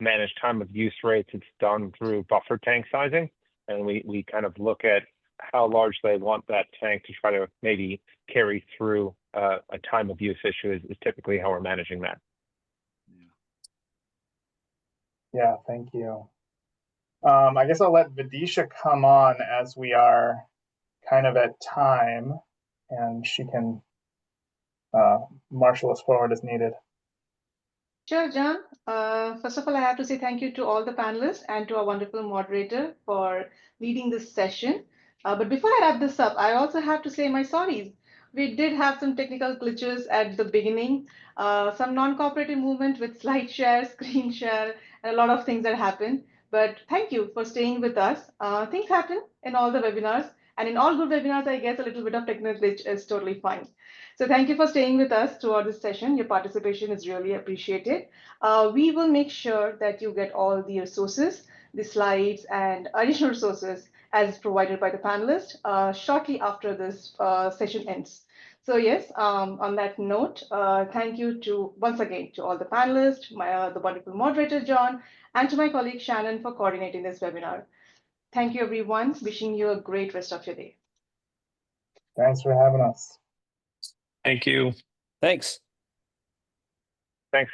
manage time of use rates, it's done through buffer tank sizing. And we kind of look at how large they want that tank to try to maybe carry through a time of use issue is typically how we're managing that. Yeah, thank you. I guess I'll let Vidhisha come on as we are kind of at time, and she can marshal us forward as needed. Sure, John. First of all, I have to say thank you to all the panelists and to our wonderful moderator for leading this session. But before I wrap this up, I also have to say my sorries. We did have some technical glitches at the beginning, some non-cooperative movement with slide share, screen share, and a lot of things that happened. But thank you for staying with us. Things happen in all the webinars, and in all good webinars, I guess a little bit of technical glitch is totally fine. So thank you for staying with us throughout this session. Your participation is really appreciated. We will make sure that you get all the resources, the slides, and additional resources as provided by the panelists shortly after this session ends. So yes, on that note, thank you once again to all the panelists, the wonderful moderator, John, and to my colleague, Shannon, for coordinating this webinar. Thank you, everyone. Wishing you a great rest of your day. Thanks for having us. Thank you. Thanks. Thanks,